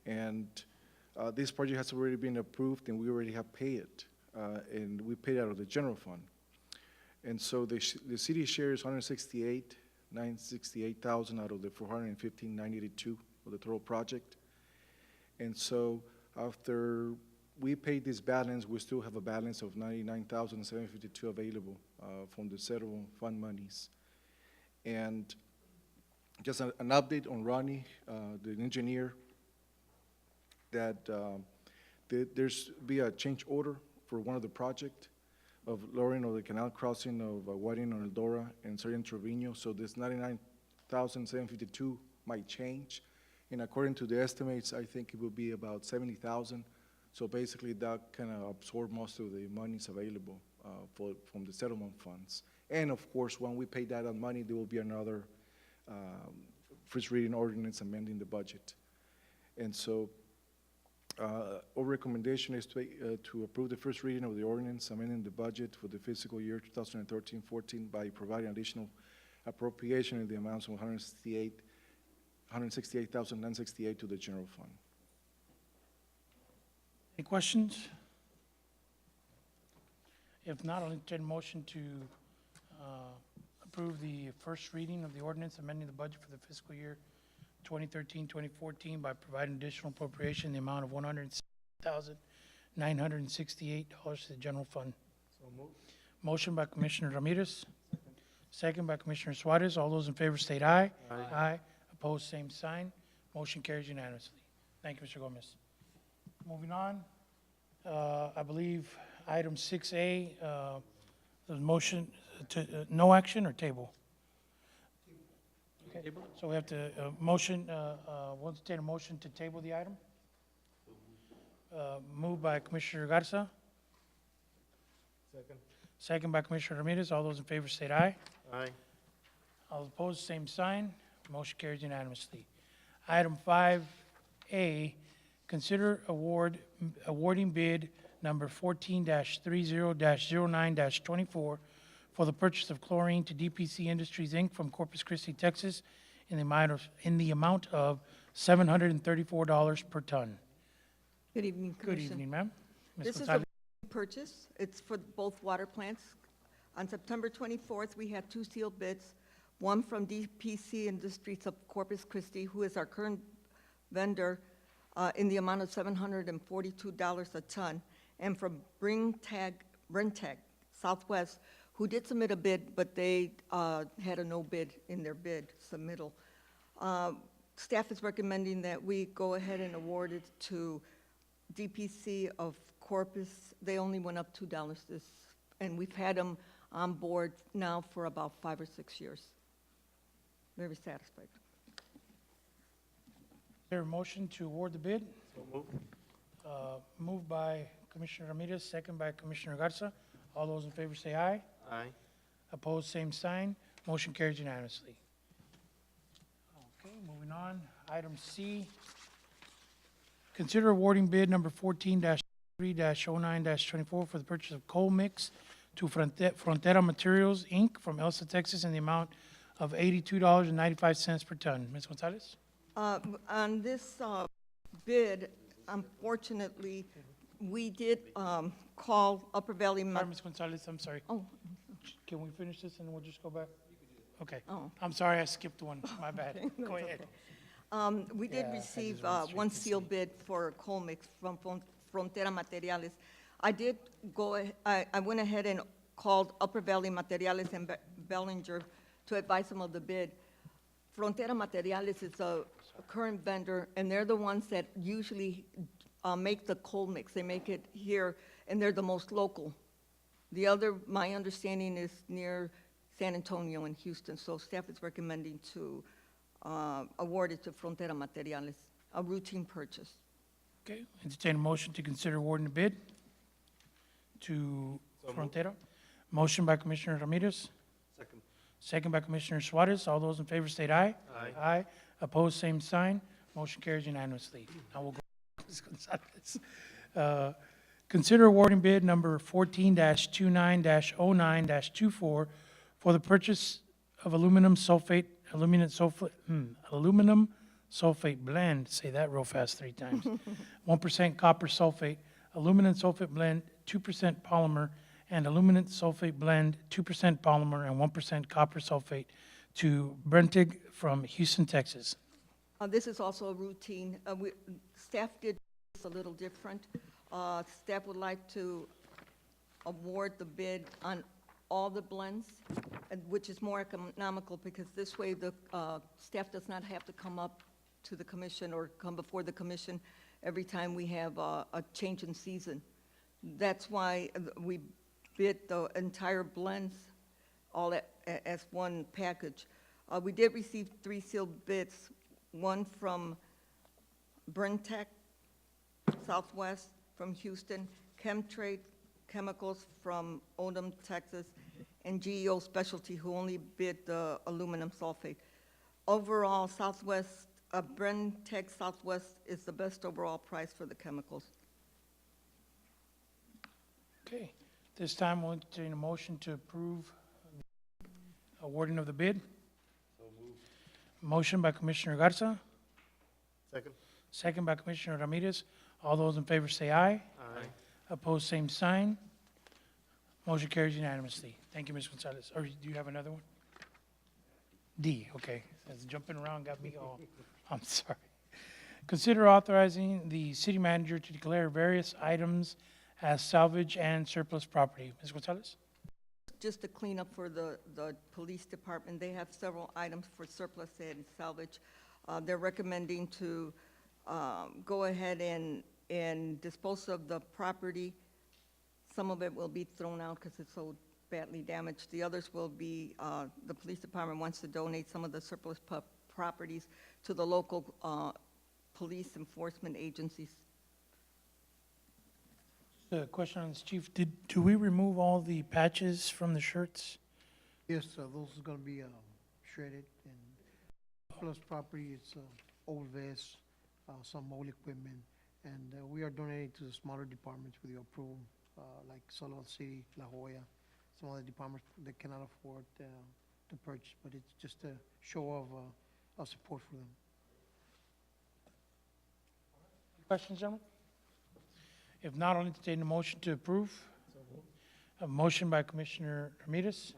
And this project has already been approved, and we already have paid it, and we paid out of the general fund. And so the city share is $168,968,000 out of the $415,982 of the total project. And so after we paid this balance, we still have a balance of 99,752 available from the settlement fund monies. And just an update on Ronnie, the engineer, that there's be a change order for one of the project of lowering of the canal crossing of Whiting on Eldora and Sergeant Trevino. So this 99,752 might change. And according to the estimates, I think it will be about 70,000. So basically that kind of absorb most of the monies available from the settlement funds. And of course, when we pay that on money, there will be another first reading ordinance amending the budget. And so our recommendation is to approve the first reading of the ordinance amending the budget for the fiscal year 2013-14 by providing additional appropriation in the amounts of $168,968 to the general fund. Any questions? If not, I'll entertain a motion to approve the first reading of the ordinance amending the budget for the fiscal year 2013-2014 by providing additional appropriation in the amount of $106,968 to the general fund. Motion by Commissioner Ramirez. Second by Commissioner Suarez. All those in favor state aye. Aye. Opposed, same sign. Motion carries unanimously. Thank you, Mr. Gomez. Moving on, I believe item 6A, the motion to, no action or table? Okay, so we have to, motion, we'll entertain a motion to table the item. Moved by Commissioner Garza. Second. Second by Commissioner Ramirez. All those in favor state aye. Aye. All opposed, same sign. Motion carries unanimously. Item 5A, consider awarding bid number 14-30-09-24 for the purchase of chlorine to DPC Industries, Inc. from Corpus Christi, Texas, in the amount of $734 per ton. Good evening, Good Commissioner. evening, ma'am. Ms. This is Gonzalez. a purchase. It's for both water plants. On September 24th, we had two sealed bids, one from DPC Industries of Corpus Christi, who is our current vendor, in the amount of $742 a ton, and from Brentag Southwest, who did submit a bid, but they had a no bid in their bid submittal. Staff is recommending that we go ahead and award it to DPC of Corpus. They only went up $2 this, and we've had them on board now for about 5 or 6 years. Very satisfied. Is there a motion to award the bid? Moved by Commissioner Ramirez, second by Commissioner Garza. All those in favor say aye. Aye. Opposed, same sign. Motion carries unanimously. Okay, moving on. Item C, consider awarding bid number 14-3-09-24 for the purchase of coal mix to Frontera Materials, Inc. from Elsa, Texas, in the amount of $82.95 per ton. Ms. Gonzalez? On this bid, unfortunately, we did call Upper Valley. Sorry, Ms. Gonzalez, I'm sorry. Oh, Can we finish this and we'll just go back? Okay. Oh. I'm sorry, I skipped one. My bad. Go ahead. we did receive one sealed bid for coal mix from Frontera Materiales. I did I went ahead and called Upper Valley Materiales and Bellinger to advise them of the bid. Frontera Materiales is a current vendor, and they're the ones that usually make the coal mix. They make it here, and they're the most local. The other, my understanding, is near San Antonio and Houston, so staff is recommending to award it to Frontera Materiales, a routine purchase. Okay, entertain a motion to consider awarding the bid to Frontera. Motion by Commissioner Ramirez. Second. Second by Commissioner Suarez. All those in favor state aye. Aye. Aye. Opposed, same sign. Motion carries unanimously. Now we'll go. Ms. Gonzalez. Consider awarding bid number 14-29-09-24 for the purchase of aluminum sulfate blend, say that real fast 3 times, 1% copper sulfate, aluminum sulfate blend, 2% polymer, and aluminum sulfate blend, 2% polymer and 1% copper sulfate to Brentig from Houston, Texas. This is also a routine. Staff did this a little different. Staff would like to award the bid on all the blends, which is more economical, because this way the staff does not have to come up to the commission or come before the commission every time we have a change in season. That's why we bid the entire blends all as one package. We did receive 3 sealed bids, one from Brentech, Southwest from Houston, Chemtrade Chemicals from Odom, Texas, and GEO Specialty, who only bid the aluminum sulfate. Overall, Southwest, Brentech Southwest is the best overall price for the chemicals. Okay, this time we'll entertain a motion to approve awarding of the bid. Motion by Commissioner Garza, Second. second by Commissioner Ramirez. All those in favor say aye. Aye. Opposed, same sign. Motion carries unanimously. Thank you, Ms. Gonzalez. Or do you have another one? D, okay. That's jumping around, got me all, I'm sorry. Consider authorizing the city manager to declare various items as salvage and surplus property. Ms. Gonzalez? Just to clean up for the police department, they have several items for surplus and salvage. They're recommending to go ahead and dispose of the property. Some of it will be thrown out because it's so badly damaged. The others will be, the police department wants to donate some of the surplus properties to the local police enforcement agencies. A question on this, Chief. Do we remove all the patches from the shirts? Yes, those are gonna be shredded, and plus property, it's old vests, some old equipment, and we are donating to the smaller departments with your approval, like Solon City, La Jolla, some other departments that cannot afford to purchase, but it's just a show of support for them. Questions, gentlemen? If not, I'll entertain a motion to approve. A motion by Commissioner Ramirez,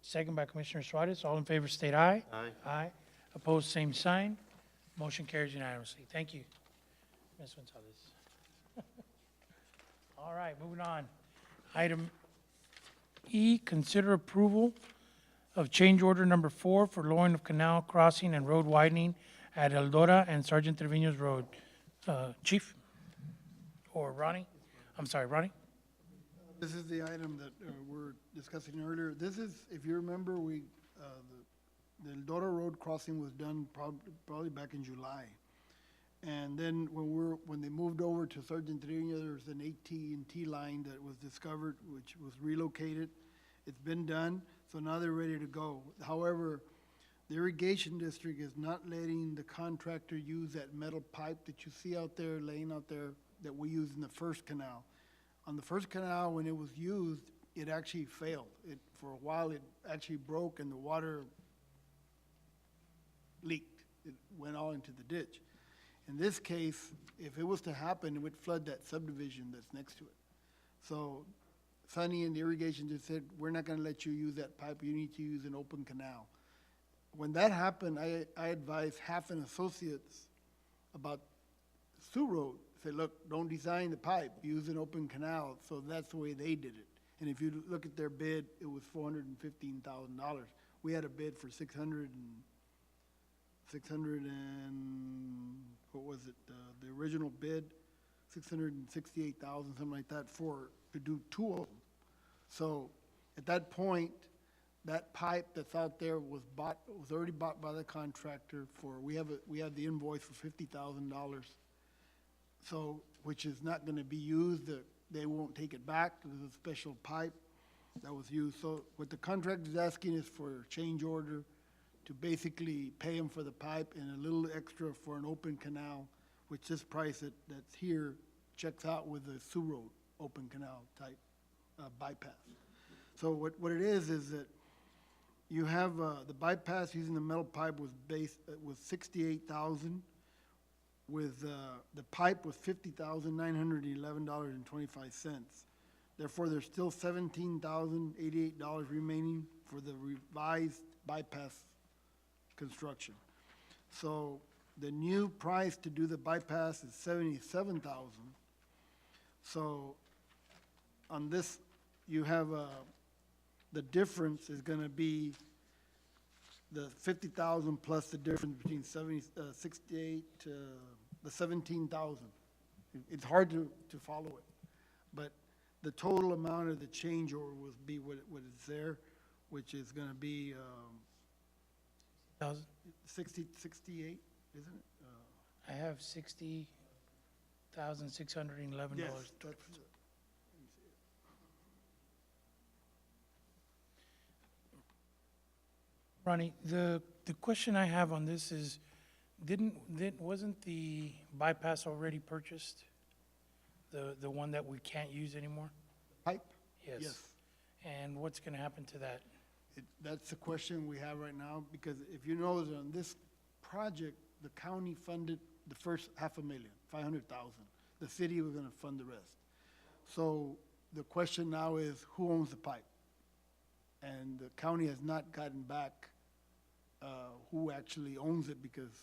second by Commissioner Suarez. All in favor state aye. Aye. Aye. Opposed, same sign. Motion carries unanimously. Thank you, Ms. Gonzalez. All right, moving on. Item E, consider approval of change order number 4 for lowering of canal crossing and road widening at Eldora and Sergeant Trevino's Road. Chief? Or Ronnie? I'm sorry, Ronnie? This is the item that we're discussing earlier. This is, if you remember, the Eldora Road crossing was done probably back in July. And then when they moved over to Sergeant Trevino, there was an AT&T line that was discovered, which was relocated. It's been done, so now they're ready to go. However, the irrigation district is not letting the contractor use that metal pipe that you see out there, laying out there, that we used in the first canal. On the first canal, when it was used, it actually failed. For a while, it actually broke and the water leaked. It went all into the ditch. In this case, if it was to happen, it would flood that subdivision that's next to it. So Sonny and the irrigation just said, we're not gonna let you use that pipe, you need to use an open canal. When that happened, I advised Half and Associates about Sioux Road. Say, look, don't design the pipe, use an open canal. So that's the way they did it. And if you look at their bid, it was $415,000. We had a bid for 600 and what was it? The original bid, 668,000, something like that, to do 2 of them. So at that point, that pipe that's out there was already bought by the contractor for. We have the invoice for $50,000. So, which is not going to be used. They won't take it back. It was a special pipe that was used. So what the contractor is asking is for a change order to basically pay them for the pipe and a little extra for an open canal, which this price that's here checks out with the Sioux Road open canal type bypass. So what it is that you have the bypass using the metal pipe was $68,000. With the pipe was $50,911.25. Therefore, there's still $17,088 remaining for the revised bypass construction. So the new price to do the bypass is $77,000. So on this, you have, the difference is gonna be the 50,000 plus the difference between 68 to the 17,000. It's hard to follow it, but the total amount of the change order will be what is there, which is gonna be, 68, isn't it? I have $60,611. Yes, that's, Ronnie, the question I have on this is, wasn't the bypass already purchased? The one that we can't use anymore? pipe? Yes. And what's gonna happen to that? That's the question we have right now, because if you know, on this project, the county funded the first $500,000, 500,000. The city was gonna fund the rest. So the question now is, who owns the pipe? And the county has not gotten back, who actually owns it, because,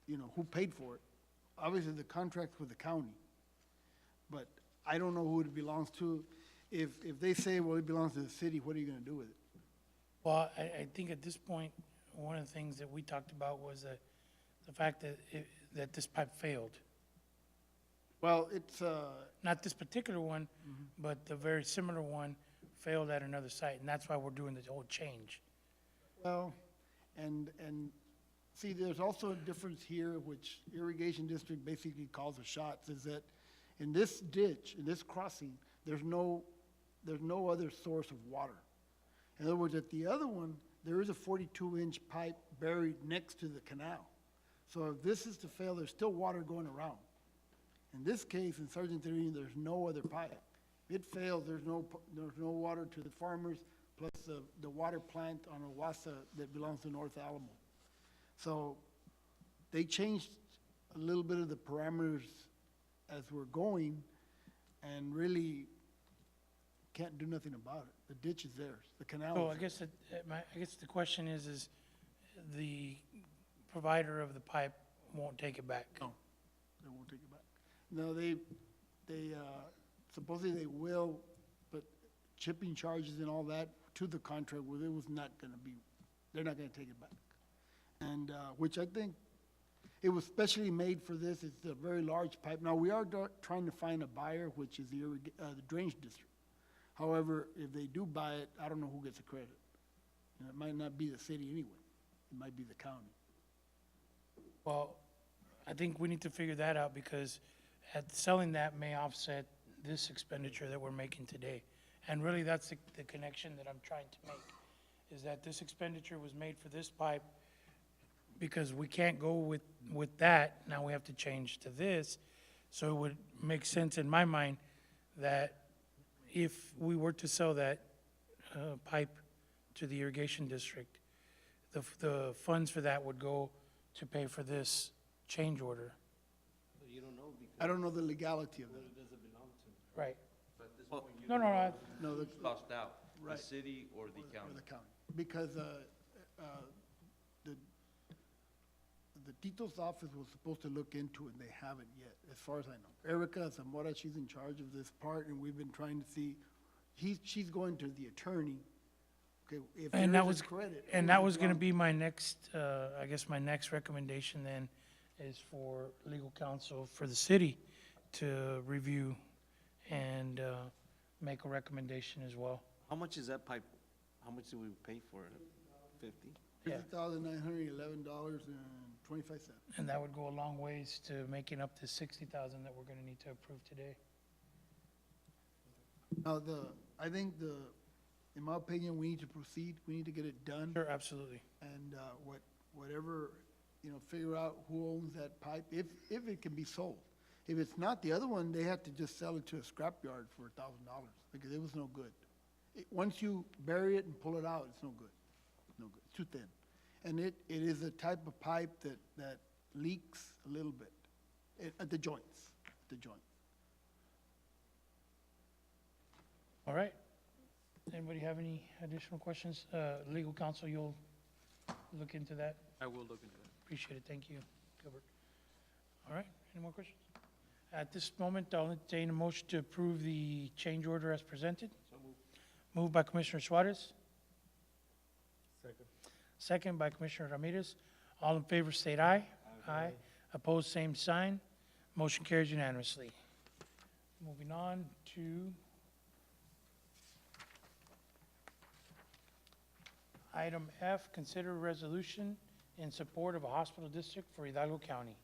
you know, who paid for it? Obviously, the contract's with the county, but I don't know who it belongs to. If they say, well, it belongs to the city, what are you gonna do with it? Well, I think at this point, one of the things that we talked about was the fact that this pipe failed. Well, it's, Not this particular one, but the very similar one failed at another site, and that's why we're doing this whole change. well, and see, there's also a difference here, which irrigation district basically calls the shots, is that in this ditch, in this crossing, there's no other source of water. In other words, at the other one, there is a 42-inch pipe buried next to the canal. So if this is to fail, there's still water going around. In this case, in Sargent Theory, there's no other pipe. If it fails, there's no water to the farmers, plus the water plant on Owasa that belongs to North Alamo. So they changed a little bit of the parameters as we're going, and really can't do nothing about it. The ditch is theirs, the canal So I is guess, I guess the question is the provider of the pipe won't take it back? No, they won't take it back. No, they supposedly they will, but shipping charges and all that to the contract, well, it was not gonna be, they're not gonna take it back. And, which I think, it was specially made for this, it's a very large pipe. Now, we are trying to find a buyer, which is the drainage district. However, if they do buy it, I don't know who gets the credit. And it might not be the city anyway, it might be the county. Well, I think we need to figure that out, because selling that may offset this expenditure that we're making today. And really, that's the connection that I'm trying to make, is that this expenditure was made for this pipe because we can't go with that. Now we have to change to this. So it would make sense in my mind that if we were to sell that pipe to the irrigation district, the funds for that would go to pay for this change order. But you don't know because I don't know the legality of who that. does it belong to? Right. So at this Well, point, you No, don't no, know No, the, who's lost out, the Right. city or the or county? the county. Because, the Tito's office was supposed to look into it, and they haven't yet, as far as I know. Erica Zamora, she's in charge of this part, and we've been trying to see, she's going to the attorney. Okay, if And there that is was, a credit. and who that does it was gonna belong be my next, I guess my next recommendation then is for legal counsel for the city to review and make a recommendation as well. How much is that pipe? How much do we pay for it? 50? Yeah. $50,911.25. And that would go a long ways to making up the 60,000 that we're gonna need to approve today. Now, I think in my opinion, we need to proceed, we need to get it done. Sure, absolutely. And, whatever, figure out who owns that pipe, if it can be sold. If it's not, the other one, they have to just sell it to a scrapyard for $1,000, because it was no good. Once you bury it and pull it out, it's no good. No good, it's too thin. And it is a type of pipe that leaks a little bit, at the joints, All right. Anybody have any additional questions? Legal counsel, you'll look into that? I will look into that. Appreciate it, thank you, Gilbert. All right, any more questions? At this moment, I'll entertain a motion to approve the change order as presented. Moved by Commissioner Suarez. Second. Second by Commissioner Ramirez. All in favor state aye. Aye. Opposed, same sign. Motion carries unanimously. Moving on to item F, consider resolution in support of a hospital district for Hidalgo County.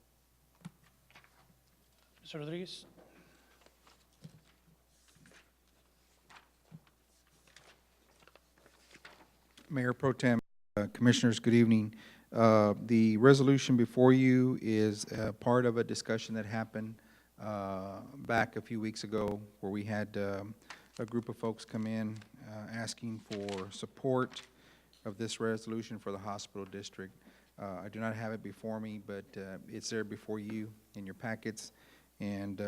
Mr. Rodriguez? Mayor Pro Tem, Commissioners, good evening. The resolution before you is part of a discussion that happened back a few weeks ago where we had a group of folks come in asking for support of this resolution for the hospital district. I do not have it before me, but it's there before you in your packets, and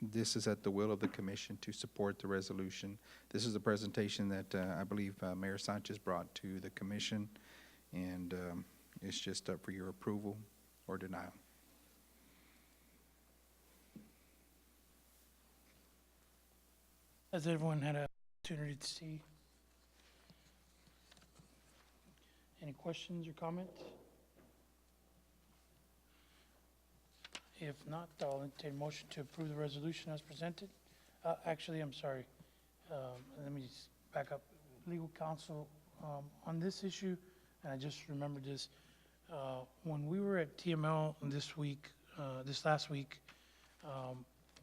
this is at the will of the commission to support the resolution. This is a presentation that I believe Mayor Sanchez brought to the commission, and it's just up for your approval or denial. Has everyone had an opportunity to see? Any questions or comments? If not, I'll entertain a motion to approve the resolution as presented. Actually, I'm sorry. Let me just back up. Legal counsel, on this issue, and I just remembered this, when we were at TML this week, this last week,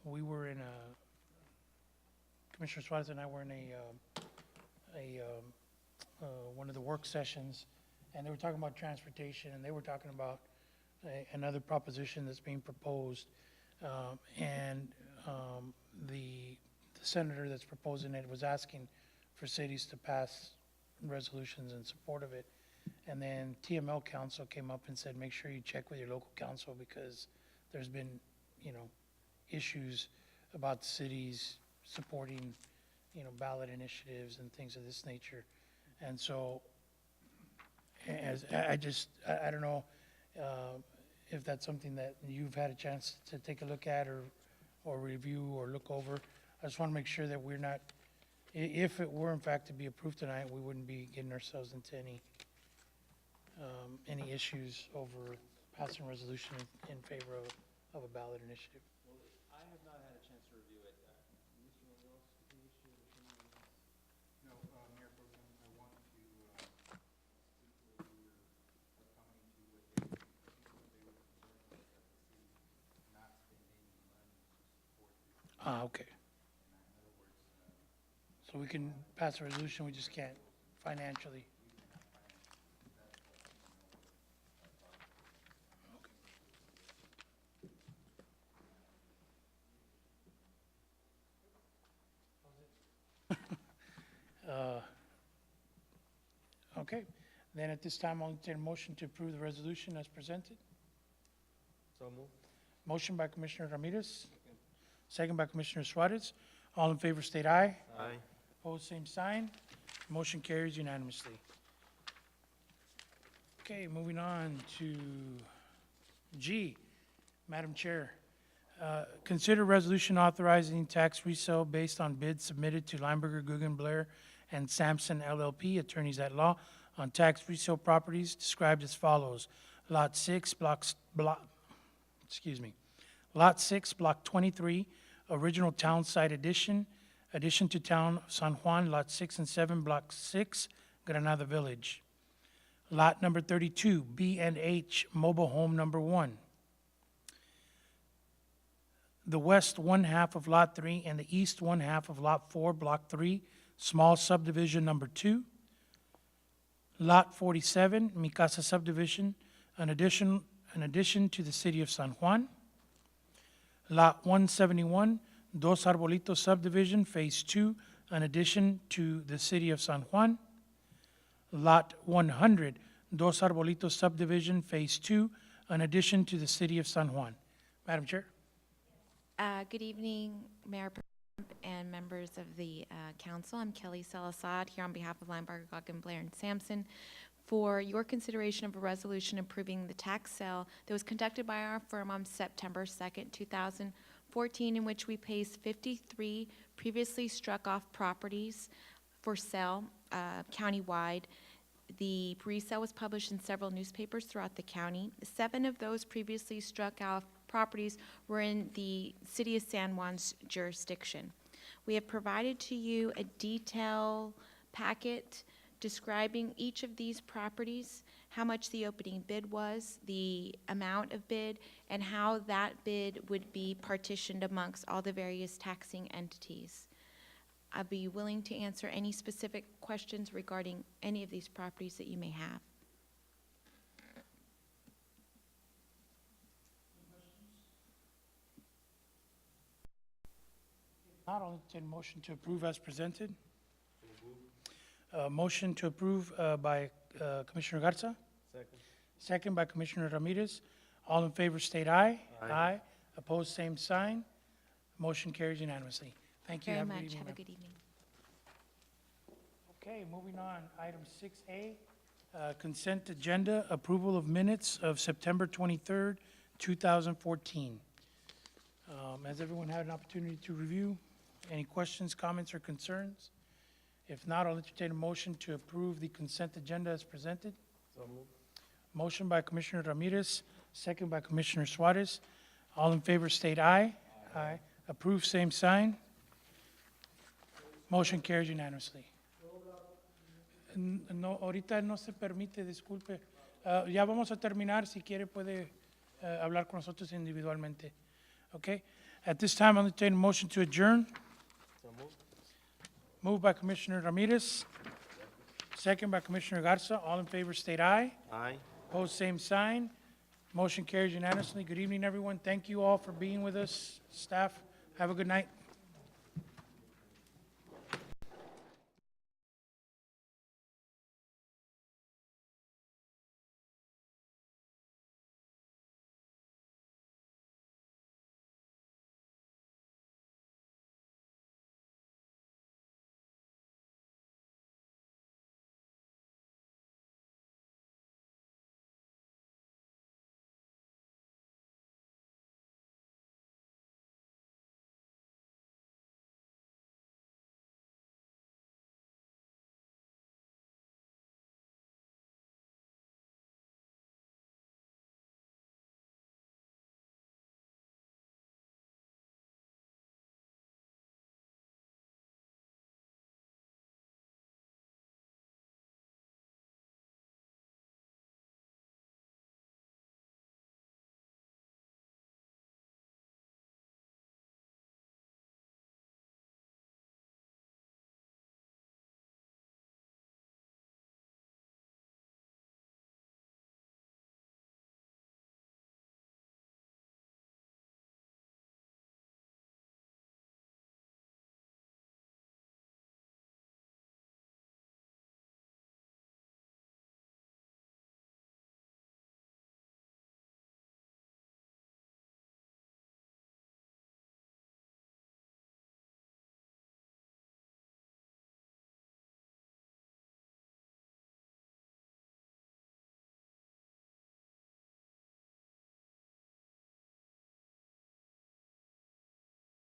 we were in Commissioner Suarez and I were in one of the work sessions, and they were talking about transportation, and they were talking about another proposition that's being proposed, and the senator that's proposing it was asking for cities to pass resolutions in support of it. And then TML council came up and said, make sure you check with your local council because there's been, issues about cities supporting, ballot initiatives and things of this nature. And so, I don't know if that's something that you've had a chance to take a look at or review or look over. I just want to make sure that we're not, if it were in fact to be approved tonight, we wouldn't be getting ourselves into any issues over passing a resolution in favor of a ballot initiative. I have not had a chance to review it. No, Mayor Pro Tem, I want to speak with your coming to what they were concerned with, that the city not spend any money to support this. Okay. So we can pass a resolution, we just can't financially. Okay, then at this time, I'll entertain a motion to approve the resolution as presented. So moved. Motion by Commissioner Ramirez. Second by Commissioner Suarez. All in favor state aye. Aye. Opposed, same sign. Motion carries unanimously. Okay, moving on to G. Madam Chair, consider resolution authorizing tax resale based on bids submitted to Lineberger, Guggen, Blair, and Sampson LLP, attorneys at law, on tax resale properties described as follows. Lot 6, Lot 6, Block 23, original town site addition to town of San Juan, Lot 6 and 7, Block 6, Granada Village. Lot number 32, B&H, mobile home number 1. The west one half of Lot 3 and the east one half of Lot 4, Block 3, small subdivision number 2. Lot 47, Mikasa subdivision, an addition to the city of San Juan. Lot 171, Dos Arbolitos subdivision, Phase 2, an addition to the city of San Juan. Lot 100, Dos Arbolitos subdivision, Phase 2, an addition to the city of San Juan. Madam Chair. Good evening, Mayor Pro Tem and members of the council. I'm Kelly Salazar here on behalf of Lineberger, Guggen, Blair, and Sampson for your consideration of a resolution approving the tax sale that was conducted by our firm on September 2nd, 2014, in which we placed 53 previously struck-off properties for sale countywide. The resale was published in several newspapers throughout the county. 7 of those previously struck-off properties were in the city of San Juan's jurisdiction. We have provided to you a detailed packet describing each of these properties, how much the opening bid was, the amount of bid, and how that bid would be partitioned amongst all the various taxing entities. I'd be willing to answer any specific questions regarding any of these properties that you may have. Not, I'll entertain a motion to approve as presented. Motion to approve by Commissioner Garza. Second. Second by Commissioner Ramirez. All in favor state aye. Aye. Opposed, same sign. Motion carries unanimously. Thank you. Very Have a good much. evening, Have a ma'am. good evening. Okay, moving on, item 6A, consent agenda, approval of minutes of September 23rd, 2014. Has everyone had an opportunity to review? Any questions, comments, or concerns? If not, I'll entertain a motion to approve the consent agenda as presented. So moved. Motion by Commissioner Ramirez, second by Commissioner Suarez. All in favor state aye. Aye. Approve, same sign. Motion carries unanimously. No, ahorita no se permite, disculpe. Ya vamos a terminar. Si quiere puede hablar con nosotros individualmente. Okay? At this time, I'll entertain a motion to adjourn. So moved. Moved by Commissioner Ramirez. Second by Commissioner Garza. All in favor state aye. Aye. Opposed, same sign. Motion carries unanimously. Good evening, everyone. Thank you all for being with us. Staff, have a good night.